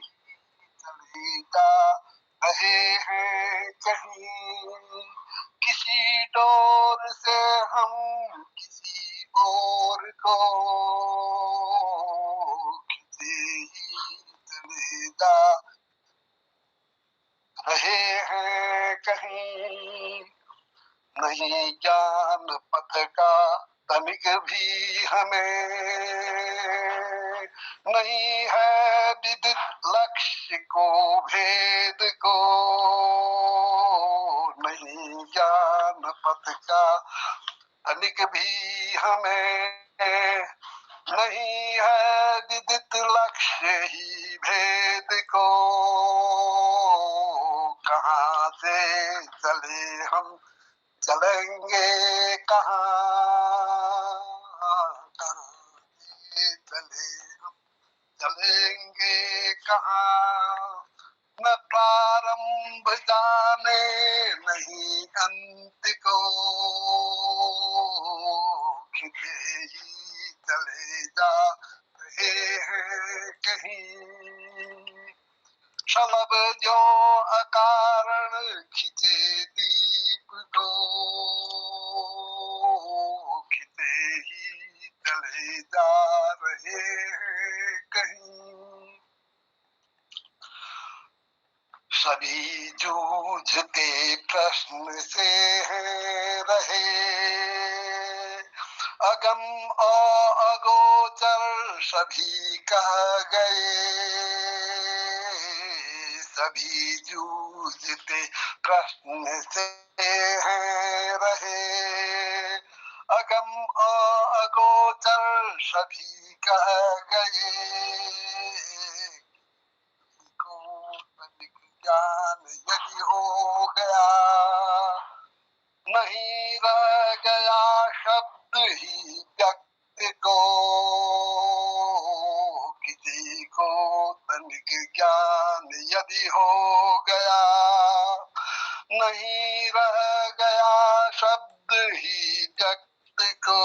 चले जा रहे हैं कहीं, किसी डोर से हम किसी और को खिंचे ही चले जा रहे हैं कहीं। नहीं ज्ञान पथ का तनिक भी हमें, नहीं है विदित लक्ष्य को भेद को, नहीं ज्ञान पथ का तनिक भी हमें, नहीं है विदित लक्ष्य ही भेद को, कहाँ से चले हम चलेंगे कहाँ, कहाँ से चले हम चलेंगे कहाँ, न प्रारंभ जाने नहीं अंत को, खिंचे ही चले जा रहे हैं कहीं। शलभ जो अकारण खिंचे दीप को, खिंचे ही चले जा रहे हैं कहीं। सभी जूझते प्रश्न से हैं रहे, अगम अगोचर सभी कह गए, सभी जूझते प्रश्न से हैं रहे, अगम अगोचर सभी कह गए, को ज्ञान यदि हो गया नहीं रह तनिक ज्ञान यदि हो गया, नहीं रह गया शब्द ही व्यक्त को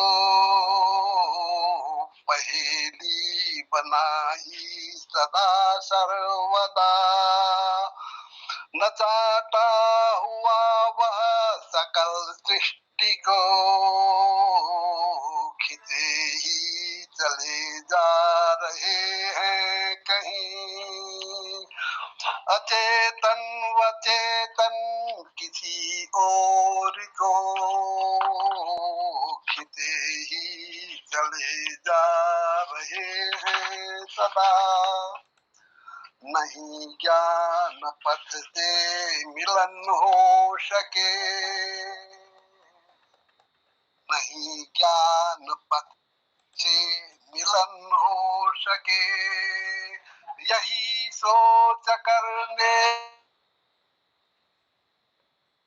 पहेली बनाई सदा सर्वदा। न चाहता हुआ वह सकल सृष्टि को खिंचे ही चले जा रहे हैं कहीं। अचेतन वचेतन किसी और को खिंचे ही चले जा रहे हैं सदा। नहीं ज्ञान पथ से मिलन हो सके, नहीं ज्ञान पथ से मिलन हो सके, यही सोच करने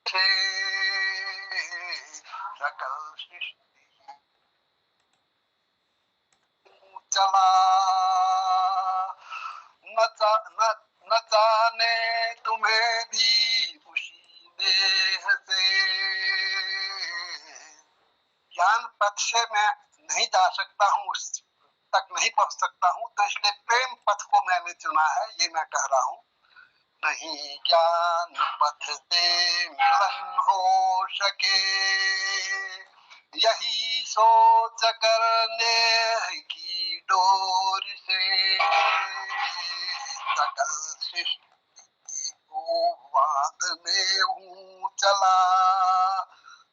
से सकल सृष्टि चला। न जाने तुम्हें भी उसी देह से, ज्ञान पथ से मैं नहीं जा सकता हूँ, उस तक नहीं पहुंच सकता हूँ, तो इसलिए प्रेम पथ को मैंने चुना है, ये मैं कह रहा हूँ। नहीं ज्ञान पथ से मिलन हो सके, यही सोच करने की डोर से सकल सृष्टि को बांधने हूँ चला।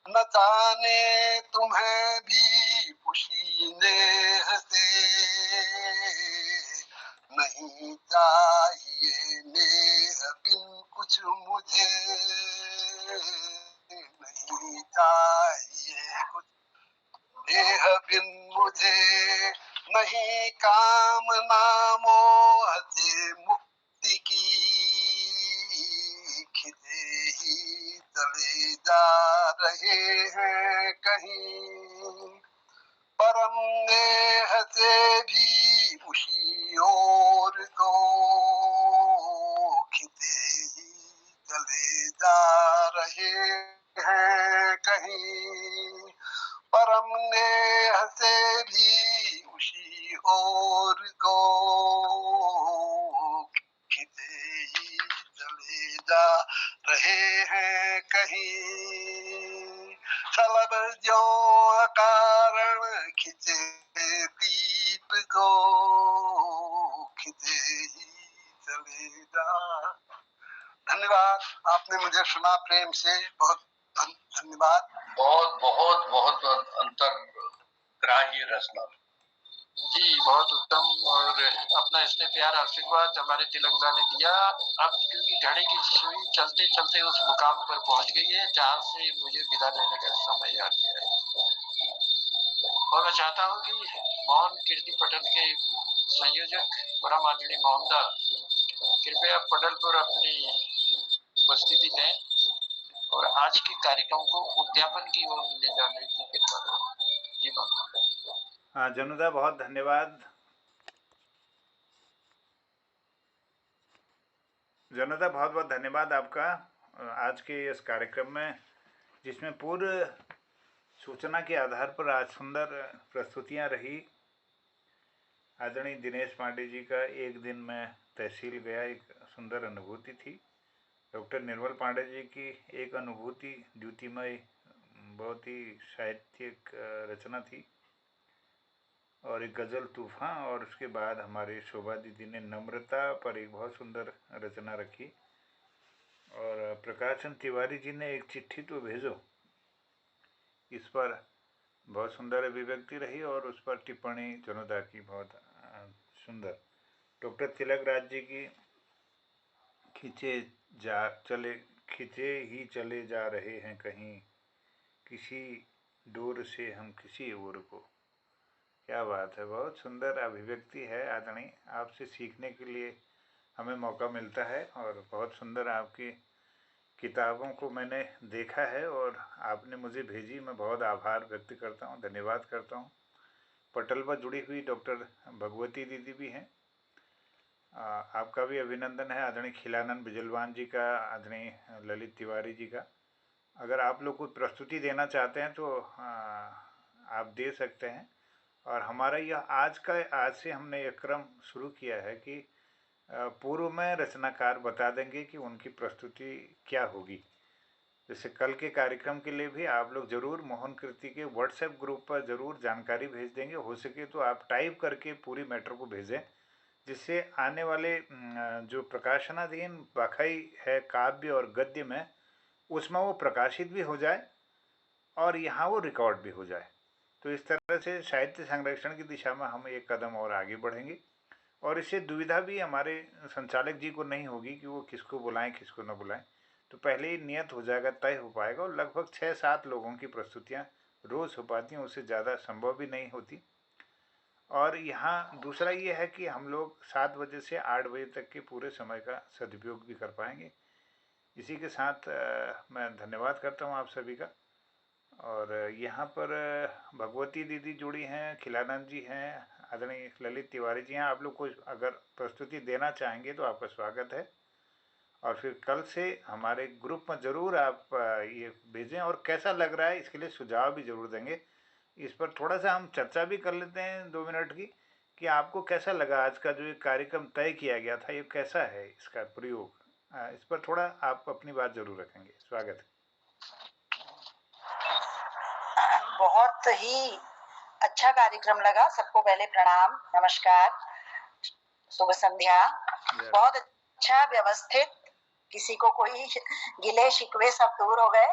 न जाने तुम्हें भी उसी नेह से, नहीं चाहिए नेह बिन कुछ मुझे, नहीं चाहिए कुछ नेह बिन मुझे, नहीं कामना मोह से मुक्ति की, खिंचे ही चले जा रहे हैं कहीं। परम नेह से भी उसी ओर को खिंचे ही चले जा रहे हैं कहीं। परम नेह से भी उसी ओर को खिंचे ही चले जा रहे हैं कहीं। सलब जो कारण खिंचे दीप को खिंचे ही चले जा। धन्यवाद, आपने मुझे सुना प्रेम से, बहुत धन्यवाद। बहुत बहुत बहुत अंतर्ग्राह्य रचना जी, बहुत उत्तम। और अपना इसने प्यार आशीर्वाद हमारे तिलकदा ने दिया। अब क्योंकि घड़ी की सुई चलते चलते उस मुकाम पर पहुंच गई है जहां से मुझे विदा लेने का समय आ गया है, और मैं चाहता हूं कि मौन कीर्ति पटल के संयोजक परम आदरणीय मोहनदा कृपया पटल पर अपनी उपस्थिति दें और आज के कार्यक्रम को उद्यापन की ओर ले जाने की कृपा करें। जी हाँ जनुदा, बहुत धन्यवाद। जनुदा, बहुत बहुत धन्यवाद आपका आज के इस कार्यक्रम में, जिसमें पूर्व सूचना के आधार पर आज सुंदर प्रस्तुतियां रही। आदरणीय दिनेश पांडे जी का एक दिन में तहसील गया एक सुंदर अनुभूति थी। डॉक्टर निर्मल पांडे जी की एक अनुभूति द्युतिमय, बहुत ही साहित्यिक रचना थी, और एक गज़ल तूफ़ान, और उसके बाद हमारे शोभा दीदी ने नम्रता पर एक बहुत सुंदर रचना रखी, और प्रकाश चंद तिवारी जी ने एक चिट्ठी तो भेजो, इस पर बहुत सुंदर अभिव्यक्ति रही, और उस पर टिप्पणी जनुदा की बहुत सुंदर। डॉक्टर तिलक राज जी की खिंचे ही चले जा रहे हैं कहीं, किसी डोर से हम किसी ओर को। क्या बात है, बहुत सुंदर अभिव्यक्ति है आदरणीय, आपसे सीखने के लिए हमें मौका मिलता है, और बहुत सुंदर आपकी किताबों को मैंने देखा है और आपने मुझे भेजी, मैं बहुत आभार व्यक्त करता हूँ, धन्यवाद करता हूँ। पटल पर जुड़ी हुई डॉक्टर भगवती दीदी भी हैं, आपका भी अभिनंदन है आदरणीय खिलानंद बिजलवान जी का, आदरणीय ललित तिवारी जी का। अगर आप लोग कुछ प्रस्तुति देना चाहते हैं तो आप दे सकते हैं। और हमारा यह आज से हमने यह क्रम शुरू किया है कि पूर्व में रचनाकार बता देंगे कि उनकी प्रस्तुति क्या होगी। जैसे कल के कार्यक्रम के लिए भी आप लोग ज़रूर मोहन कीर्ति के व्हाट्सएप ग्रुप पर ज़रूर जानकारी भेज देंगे। हो सके तो आप टाइप करके पूरी मैटर को भेजें, जिससे आने वाले जो प्रकाशनाधीन बाकाई है काव्य और गद्य में, उसमें वो प्रकाशित भी हो जाए और यहाँ वो रिकॉर्ड भी हो जाए। तो इस तरह से साहित्य संरक्षण की दिशा में हम एक कदम और आगे बढ़ेंगे। और इससे दुविधा भी हमारे संचालक जी को नहीं होगी कि वो किसको बुलाएं किसको न बुलाएं। तो पहले ही नियत हो जाएगा, तय हो पाएगा। और लगभग 6-7 लोगों की प्रस्तुतियाँ रोज़ हो पाती हैं, उससे ज़्यादा संभव भी नहीं होती। और यहाँ दूसरा ये है कि हम लोग 7 बजे से 8 बजे तक के पूरे समय का सदुपयोग भी कर पाएंगे। इसी के साथ मैं धन्यवाद करता हूँ आप सभी का। और यहाँ पर भगवती दीदी जुड़ी हैं, खिलानंद जी हैं, आदरणीय ललित तिवारी जी हैं। आप लोग कुछ अगर प्रस्तुति देना चाहेंगे तो आपका स्वागत है। और फिर कल से हमारे ग्रुप में ज़रूर आप ये भेजें, और कैसा लग रहा है इसके लिए सुझाव भी ज़रूर देंगे। इस पर थोड़ा सा हम चर्चा भी कर लेते हैं 2 मिनट की, कि आपको कैसा लगा आज का जो ये कार्यक्रम तय किया गया था, ये कैसा है इसका प्रयोग। इस पर थोड़ा आप अपनी बात ज़रूर रखेंगे। स्वागत है। बहुत ही अच्छा कार्यक्रम लगा। सबको पहले प्रणाम, नमस्कार, शुभ संध्या। बहुत अच्छा, व्यवस्थित, किसी को कोई गिले शिकवे सब दूर हो गए।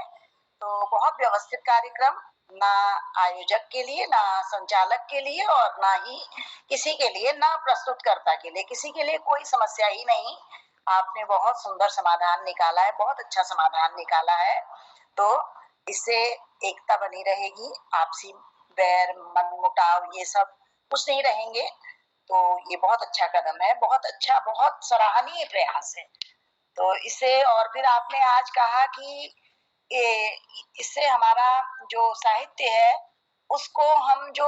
तो बहुत व्यवस्थित कार्यक्रम, ना आयोजक के लिए, ना संचालक के लिए, और ना ही किसी के लिए, ना प्रस्तुतकर्ता के लिए, किसी के लिए कोई समस्या ही नहीं। आपने बहुत सुंदर समाधान निकाला है, बहुत अच्छा समाधान निकाला है। तो इससे एकता बनी रहेगी, आपसी बैर मनमुटाव ये सब कुछ नहीं रहेंगे। तो ये बहुत अच्छा कदम है, बहुत अच्छा, बहुत सराहनीय प्रयास है। तो इससे, और फिर आपने आज कहा कि इससे हमारा जो साहित्य है उसको हम जो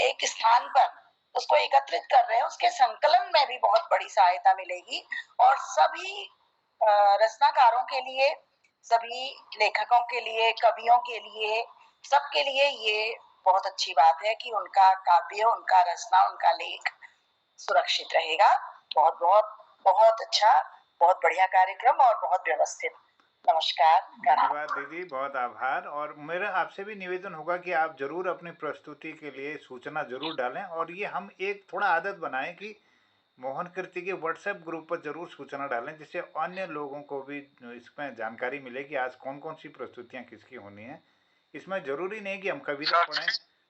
एक स्थान पर उसको एकत्रित कर रहे हैं, उसके संकलन में भी बहुत बड़ी सहायता मिलेगी। और सभी रचनाकारों के लिए, सभी लेखकों के लिए, कवियों के लिए, सबके लिए ये बहुत अच्छी बात है कि उनका काव्य, उनका रचना, उनका लेख सुरक्षित रहेगा। बहुत बहुत बहुत अच्छा, बहुत बढ़िया कार्यक्रम और बहुत व्यवस्थित। नमस्कार, धन्यवाद दीदी, बहुत आभार। और मेरा आपसे भी निवेदन होगा कि आप जरूर अपनी प्रस्तुति के लिए सूचना जरूर डालें। और ये हम एक थोड़ा आदत बनाएं कि मोहन कीर्ति के व्हाट्सएप ग्रुप पर जरूर सूचना डालें, जिससे अन्य लोगों को भी इसमें जानकारी मिले कि आज कौन कौन सी प्रस्तुतियाँ किसकी होनी है। इसमें जरूरी नहीं कि हम कविता पढ़ें,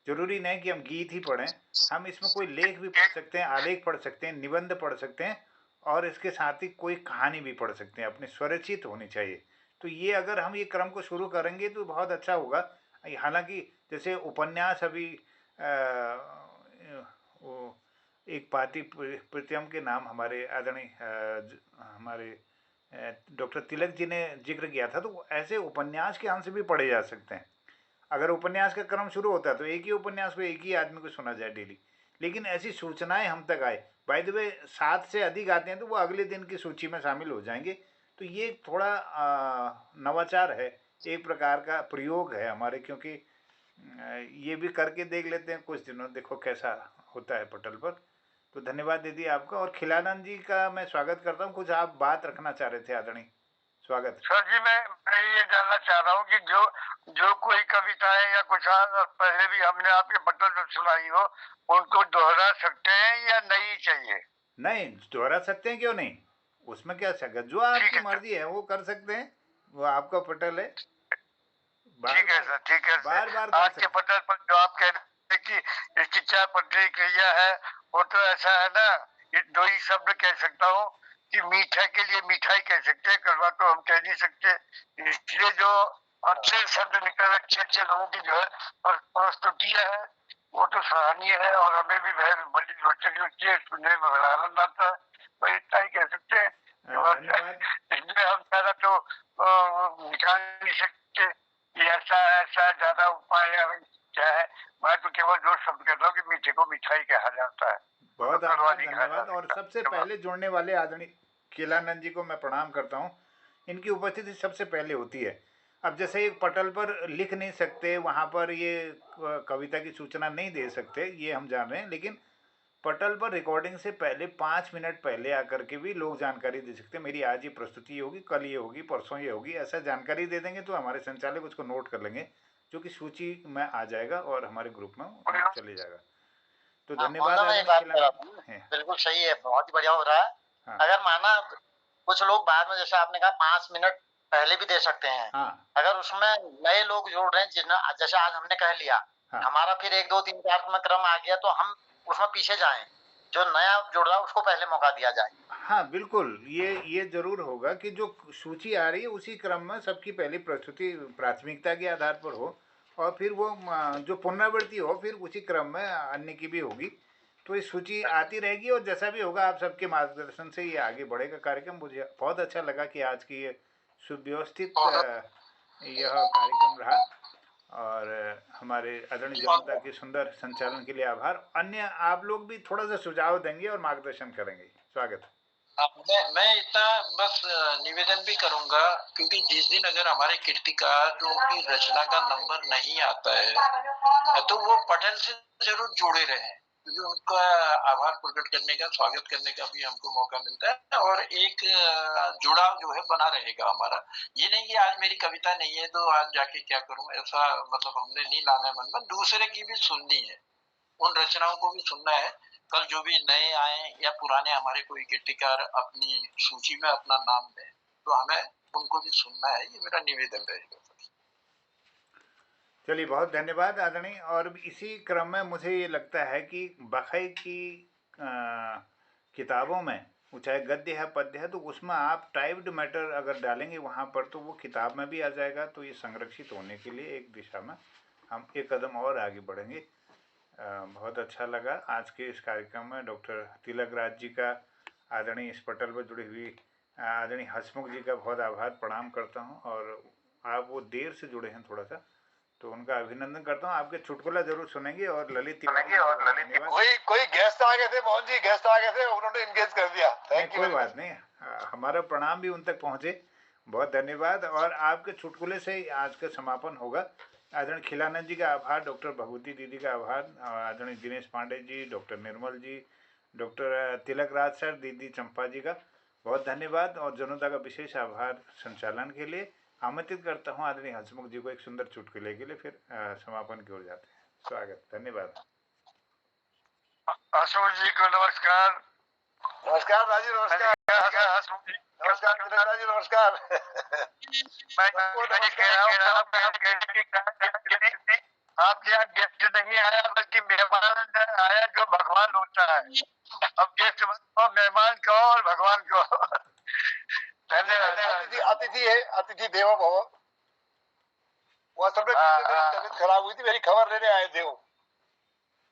जरूरी नहीं कि हम गीत ही पढ़ें, हम इसमें कोई लेख भी पढ़ सकते हैं, आलेख पढ़ सकते हैं, निबंध पढ़ सकते हैं, और इसके साथ ही कोई कहानी भी पढ़ सकते हैं। अपनी स्वरचित होनी चाहिए। तो ये अगर हम ये क्रम को शुरू करेंगे तो बहुत अच्छा होगा। हालांकि जैसे उपन्यास अभी एक पार्टी प्रीतम के नाम हमारे आदरणीय हमारे डॉक्टर तिलक जी ने जिक्र किया था, तो ऐसे उपन्यास के अंश भी पढ़े जा सकते हैं। अगर उपन्यास का क्रम शुरू होता है तो एक ही उपन्यास को एक ही आदमी को सुना जाए डेली। लेकिन ऐसी सूचनाएं हम तक आए, बाय द वे 7 से अधिक आते हैं तो वो अगले दिन की सूची में शामिल हो जाएंगे। तो ये थोड़ा नवाचार है, एक प्रकार का प्रयोग है हमारे, क्योंकि ये भी करके देख लेते हैं कुछ दिनों, देखो कैसा होता है पटल पर। तो धन्यवाद दीदी आपका। और खिलानंद जी का मैं स्वागत करता हूँ। कुछ आप बात रखना चाह रहे थे आदरणीय, स्वागत। सर जी, मैं ये जानना चाह रहा हूँ कि जो कोई कविताएं या कुछ पहले भी हमने आपके पटल पर सुनाई हो, उनको दोहरा सकते हैं या नहीं चाहिए? नहीं, दोहरा सकते हैं, क्यों नहीं, उसमें क्या सकता, जो आपकी मर्जी है वो कर सकते हैं, वो आपका पटल है। ठीक है सर, ठीक है बार सर। बार आज के पटल पर जो आप कह रहे हैं कि इसकी 4 पटरी क्रिया है, वो तो ऐसा है ना, ये 2 ही शब्द कह सकता हूँ कि मीठा के लिए मिठाई कह सकते हैं, कड़वा तो हम कह नहीं सकते। इसलिए जो अच्छे शब्द निकल, अच्छे अच्छे लोगों की जो है प्रस्तुतियां है, वो तो सराहनीय है और हमें भी बड़ी रोचक लगती है, सुनने में बड़ा आनंद आता है। भाई इतना ही कह सकते हैं। इसमें हम ज्यादा तो निकाल नहीं सकते कि ऐसा ज्यादा उपाय क्या है। मैं तो केवल जो शब्द कहता हूँ कि मीठे को मिठाई कहा जाता है। बहुत बहुत आभार, धन्यवाद। और सबसे पहले जुड़ने वाले आदरणीय केलानंद जी को मैं प्रणाम करता हूँ। इनकी उपस्थिति सबसे पहले होती है। अब जैसे एक पटल पर लिख नहीं सकते, वहाँ पर ये कविता की सूचना नहीं दे सकते, ये हम जान रहे हैं, लेकिन पटल पर रिकॉर्डिंग से पहले 5 मिनट पहले आकर के भी लोग जानकारी दे सकते हैं। मेरी आज ये प्रस्तुति होगी, कल ये होगी, परसों ये होगी, ऐसा जानकारी दे देंगे तो हमारे संचालक उसको नोट कर लेंगे, जो कि सूची में आ जाएगा और हमारे ग्रुप में चले जाएगा। तो धन्यवाद। बिल्कुल सही है, बहुत ही बढ़िया हो रहा है। हाँ। अगर माना कुछ लोग बाद में, जैसे आपने कहा 5 मिनट पहले भी दे सकते हैं। हाँ। अगर उसमें नए लोग जोड़ रहे हैं, जैसे आज हमने कह लिया, हाँ। हमारा फिर 1 2 3 4 में क्रम आ गया, तो हम उसमें पीछे जाएं, जो नया जुड़ रहा है उसको पहले मौका दिया जाए। हाँ बिल्कुल, ये जरूर होगा कि जो सूची आ रही है उसी क्रम में सबकी पहली प्रस्तुति प्राथमिकता के आधार पर हो, और फिर वो जो पुनरावृत्ति हो फिर उसी क्रम में अन्य की भी होगी। तो ये सूची आती रहेगी और जैसा भी होगा आप सबके मार्गदर्शन से ये आगे बढ़ेगा कार्यक्रम। मुझे बहुत अच्छा लगा कि आज की ये सुव्यवस्थित यह कार्यक्रम रहा, और हमारे आदरणीय जनता के सुंदर संचालन के लिए आभार। अन्य आप लोग भी थोड़ा सा सुझाव देंगे और मार्गदर्शन करेंगे। स्वागत। मैं इतना बस निवेदन भी करूंगा, क्योंकि जिस दिन अगर हमारे कीर्तिकारों की रचना का नंबर नहीं आता है तो वो पटल से जरूर जुड़े रहे, क्योंकि उनका आभार प्रकट करने का, स्वागत करने का भी हमको मौका मिलता है, और एक जुड़ाव जो है बना रहेगा हमारा। ये नहीं कि आज मेरी कविता नहीं है तो आज जाके क्या करूं, ऐसा मतलब हमने नहीं लाना है मन में। दूसरे की भी सुननी है, उन रचनाओं को भी सुनना है। कल जो भी नए आए या पुराने हमारे कोई कीर्तिकार अपनी सूची में अपना नाम दें, तो हमें उनको भी सुनना है। ये मेरा निवेदन रहेगा। चलिए, बहुत धन्यवाद आदरणीय। और इसी क्रम में मुझे ये लगता है कि बखई की किताबों में, वो चाहे गद्य है पद्य है, तो उसमें आप टाइप्ड मैटर अगर डालेंगे वहाँ पर तो वो किताब में भी आ जाएगा। तो ये संरक्षित होने के लिए एक दिशा में हम एक कदम और आगे बढ़ेंगे। बहुत अच्छा लगा आज के इस कार्यक्रम में। डॉक्टर तिलक राज जी का, आदरणीय इस पटल पर जुड़ी हुई आदरणीय हसमुख जी का बहुत आभार प्रणाम करता हूं। और आप वो देर से जुड़े हैं थोड़ा सा, तो उनका अभिनंदन करता हूं। आपके चुटकुला जरूर सुनेंगे। और ललित कोई गेस्ट आ गए थे, मोहन जी गेस्ट आ गए थे, उन्होंने इंगेज कर दिया। Thank you. कोई बात नहीं, हमारा प्रणाम भी उन तक पहुंचे। बहुत धन्यवाद। और आपके चुटकुले से आज का समापन होगा। आदरणीय खिलानंद जी का आभार, डॉक्टर भगवती दीदी का आभार, आदरणीय दिनेश पांडे जी, डॉक्टर निर्मल जी, डॉक्टर तिलक राज सर, दीदी चंपा जी का बहुत धन्यवाद। और जनता का विशेष आभार संचालन के लिए। आमंत्रित करता हूँ आदरणीय हंसमुख जी को एक सुंदर चुटकुले के लिए, फिर समापन की ओर जाते हैं। स्वागत, धन्यवाद। हंसमुख जी को नमस्कार। नमस्कार राजू, नमस्कार। नमस्कार राजू, नमस्कार। आपके यहाँ गेस्ट नहीं आया, बल्कि मेहमान आया, जो भगवान होता है। अब गेस्ट और मेहमान को और भगवान को धन्यवाद। अतिथि है, अतिथि देवो भव। वो असल में तबीयत खराब हुई थी, मेरी खबर लेने आए थे वो,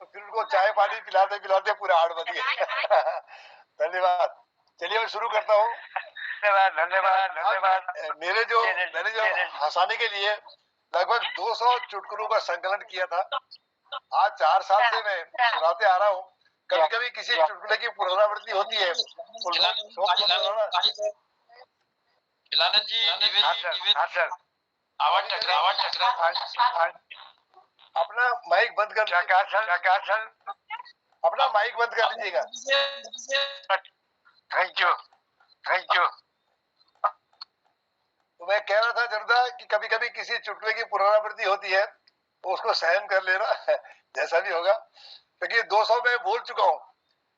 तो फिर उनको चाय पानी पिलाते पिलाते पूरा हाड़ बन गया। धन्यवाद। चलिए मैं शुरू करता हूँ। धन्यवाद। मैंने जो हंसाने के लिए लगभग 200 चुटकुलों का संकलन किया था। आज 4 साल से मैं सुनाते आ रहा हूँ। कभी कभी किसी चुटकुले की पुनरावृत्ति होती है। खिलानंद जी, आवाज टकरा। अपना माइक बंद कर, अपना माइक बंद कर लीजिएगा। Thank you. तो मैं कह रहा था जनता कि कभी कभी किसी चुटकुले की पुनरावृत्ति होती है, तो उसको सहन कर लेना, जैसा भी होगा। क्योंकि 200 में बोल चुका हूँ।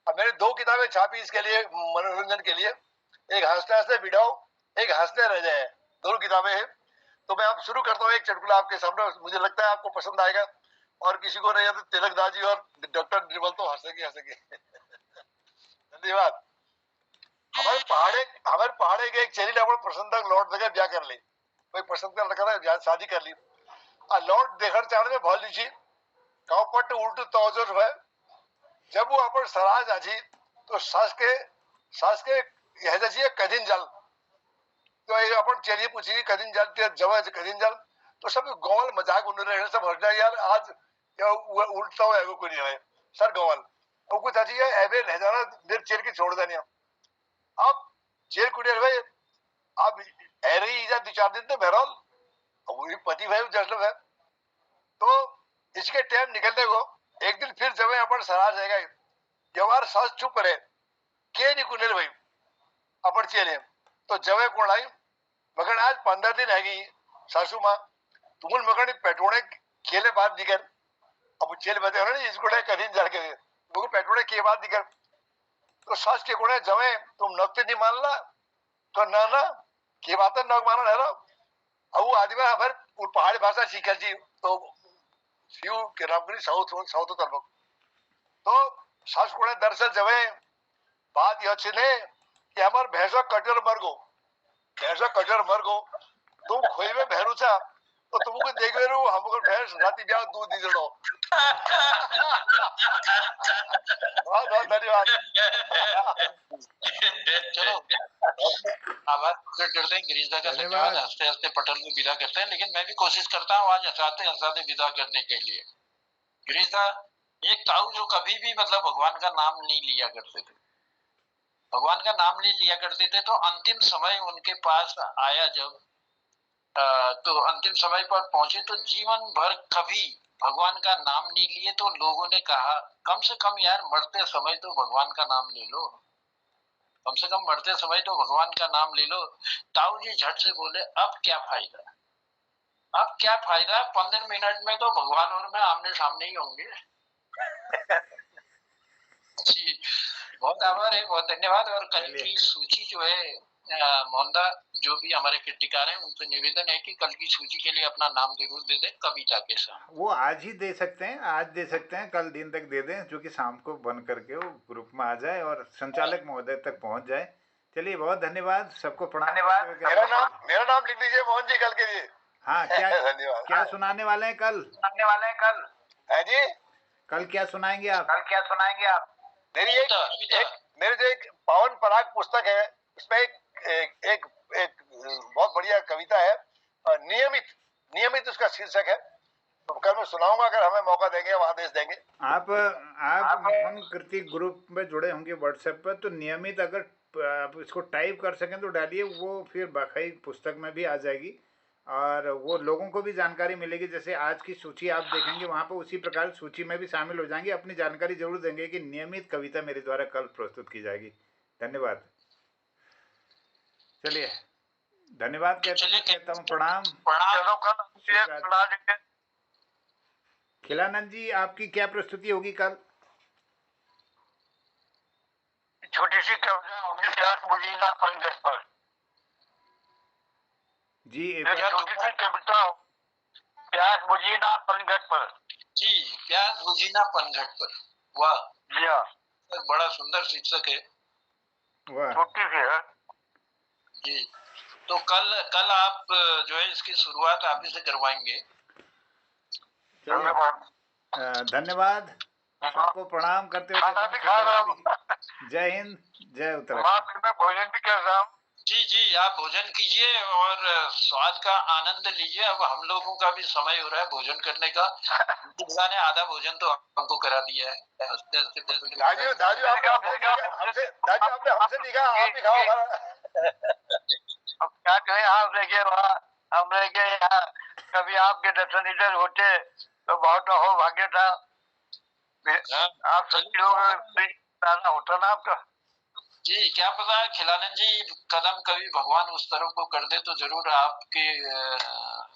अब मैंने 2 किताबें छापी इसके लिए, मनोरंजन के लिए। एक हंसते हंसते बिडाओ, एक हंसते रह जाए, दोनों किताबें हैं। तो मैं अब शुरू करता हूँ एक चुटकुला आपके सामने। मुझे लगता है आपको पसंद आएगा, और किसी को नहीं आता तिलक दास जी और डॉक्टर निर्मल तो हंसेंगे। धन्यवाद। हमारे पहाड़े के एक चेरी आपण प्रसन्न लॉर्ड देखे ब्याह कर ली। कोई प्रसन्न कर शादी कर ली। लॉर्ड देखर चाहने में भल लीजिए कापट उल्ट तवजर है। जब वो अपन सराज आजी तो सास के यह जजिए कदिन जल। तो ये अपन चेरी पूछी कदिन जल ते जवाब कदिन जल। तो सब गोवल मजाक उन रहे सब हट जाए यार, आज उल्टा है कोई नहीं है सर गोवल। और कुछ अच्छी है ऐबे ले जाना मेरे चेल की छोड़ देनी अब चेल कुड़ियर भाई अब ऐरे ही जा 2-4 दिन तो बहरहाल अब वही पति भाई जश्न है तो इसके टाइम निकलने को एक दिन फिर जब अपन सरार जाएगा जवार सास चुप करे के नहीं कुनेल भाई अपन चेले तो जवे कोण आई मगर आज 15 दिन है गई सासू माँ तुम मगर पेटोड़े खेले बात दिकर अब चेल बते हो ना इसको कठिन जड़ के वो पेटोड़े के बात दिकर तो सास के कोने जवे तुम नक्ते नहीं मान ला तो ना ना के बात नक माना है अब वो आदमी हमारे पहाड़ी भाषा सीखल जी तो शिव के रामगढ़ी साउथ साउथ तरफ तो सास कोने दरअसल जवे बात यह ने कि हमार भैंसा कटर मर गो तुम खोई में भैरू था तो तुमको देख रहे हो हमको भैंस राती ब्याह दूध दी दो बहुत बहुत धन्यवाद चलो आभार करते हैं गिरीशदा का धन्यवाद हंसते हंसते पटल को विदा करते हैं लेकिन मैं भी कोशिश करता हूँ आज हंसाते हंसाते विदा करने के लिए गिरीशदा एक ताऊ जो कभी भी मतलब भगवान का नाम नहीं लिया करते थे भगवान का नाम नहीं लिया करते थे तो अंतिम समय उनके पास आया जब तो अंतिम समय पर पहुंचे तो जीवन भर कभी भगवान का नाम नहीं लिए तो लोगों ने कहा कम से कम यार मरते समय तो भगवान का नाम ले लो कम से कम मरते समय तो भगवान का नाम ले लो ताऊ जी झट से बोले अब क्या फायदा 15 मिनट में तो भगवान और मैं आमने सामने ही होंगे जी बहुत आभार है बहुत धन्यवाद और कल की सूची जो है मोहनदा जो भी हमारे कृतिकार हैं उनसे निवेदन है कि कल की सूची के लिए अपना नाम जरूर दे दें कविता के साथ वो आज ही दे सकते हैं कल दिन तक दे दें जो कि शाम को बन करके वो ग्रुप में आ जाए और संचालक महोदय तक पहुंच जाए चलिए बहुत धन्यवाद सबको प्रणाम मेरा नाम लिख लीजिए मोहन जी कल के लिए हाँ क्या सुनाने वाले हैं कल है जी कल क्या सुनाएंगे आप मेरी मेरे जो एक पावन पराग पुस्तक है उसमें एक बहुत बढ़िया कविता है नियमित उसका शीर्षक है तो कल मैं सुनाऊंगा अगर हमें मौका देंगे वहां आदेश देंगे आप मोहन कृति ग्रुप में जुड़े होंगे व्हाट्सएप पर तो नियमित अगर आप इसको टाइप कर सकें तो डालिए वो फिर बाकाई पुस्तक में भी आ जाएगी और वो लोगों को भी जानकारी मिलेगी जैसे आज की सूची आप देखेंगे वहाँ पर उसी प्रकार सूची में भी शामिल हो जाएंगे अपनी जानकारी जरूर देंगे कि नियमित कविता मेरे द्वारा कल प्रस्तुत की जाएगी धन्यवाद चलिए धन्यवाद कहता हूँ प्रणाम खिलानंद जी आपकी क्या प्रस्तुति होगी कल छोटी सी कविता होगी प्यास बुझी ना पनघट पर जी छोटी सी कविता प्यास बुझी ना पनघट पर जी प्यास बुझी ना पनघट पर वाह जी हाँ बड़ा सुंदर शीर्षक है वाह छोटी सी है जी तो कल आप जो है इसकी शुरुआत आप ही से करवाएंगे धन्यवाद सबको प्रणाम करते हुए जय हिंद जय उत्तराखंड मैं भोजन भी कर रहा हूँ जी आप भोजन कीजिए और स्वाद का आनंद लीजिए अब हम लोगों का भी समय हो रहा है भोजन करने का ने आधा भोजन तो हमको करा दिया है दाजू आपने हमसे दिखा आप ही खाओ अब क्या कहें आप रह गए वहाँ हम रह गए यहाँ कभी आपके दर्शन इधर होते तो बहुत हो भाग्य था आप सभी लोग होता ना आपका जी क्या पता खिलानंद जी कदम कभी भगवान उस तरफ को कर दे तो जरूर आपके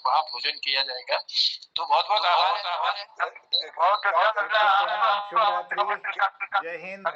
वहाँ भोजन किया जाएगा तो बहुत बहुत आभार बहुत अच्छा जय हिंद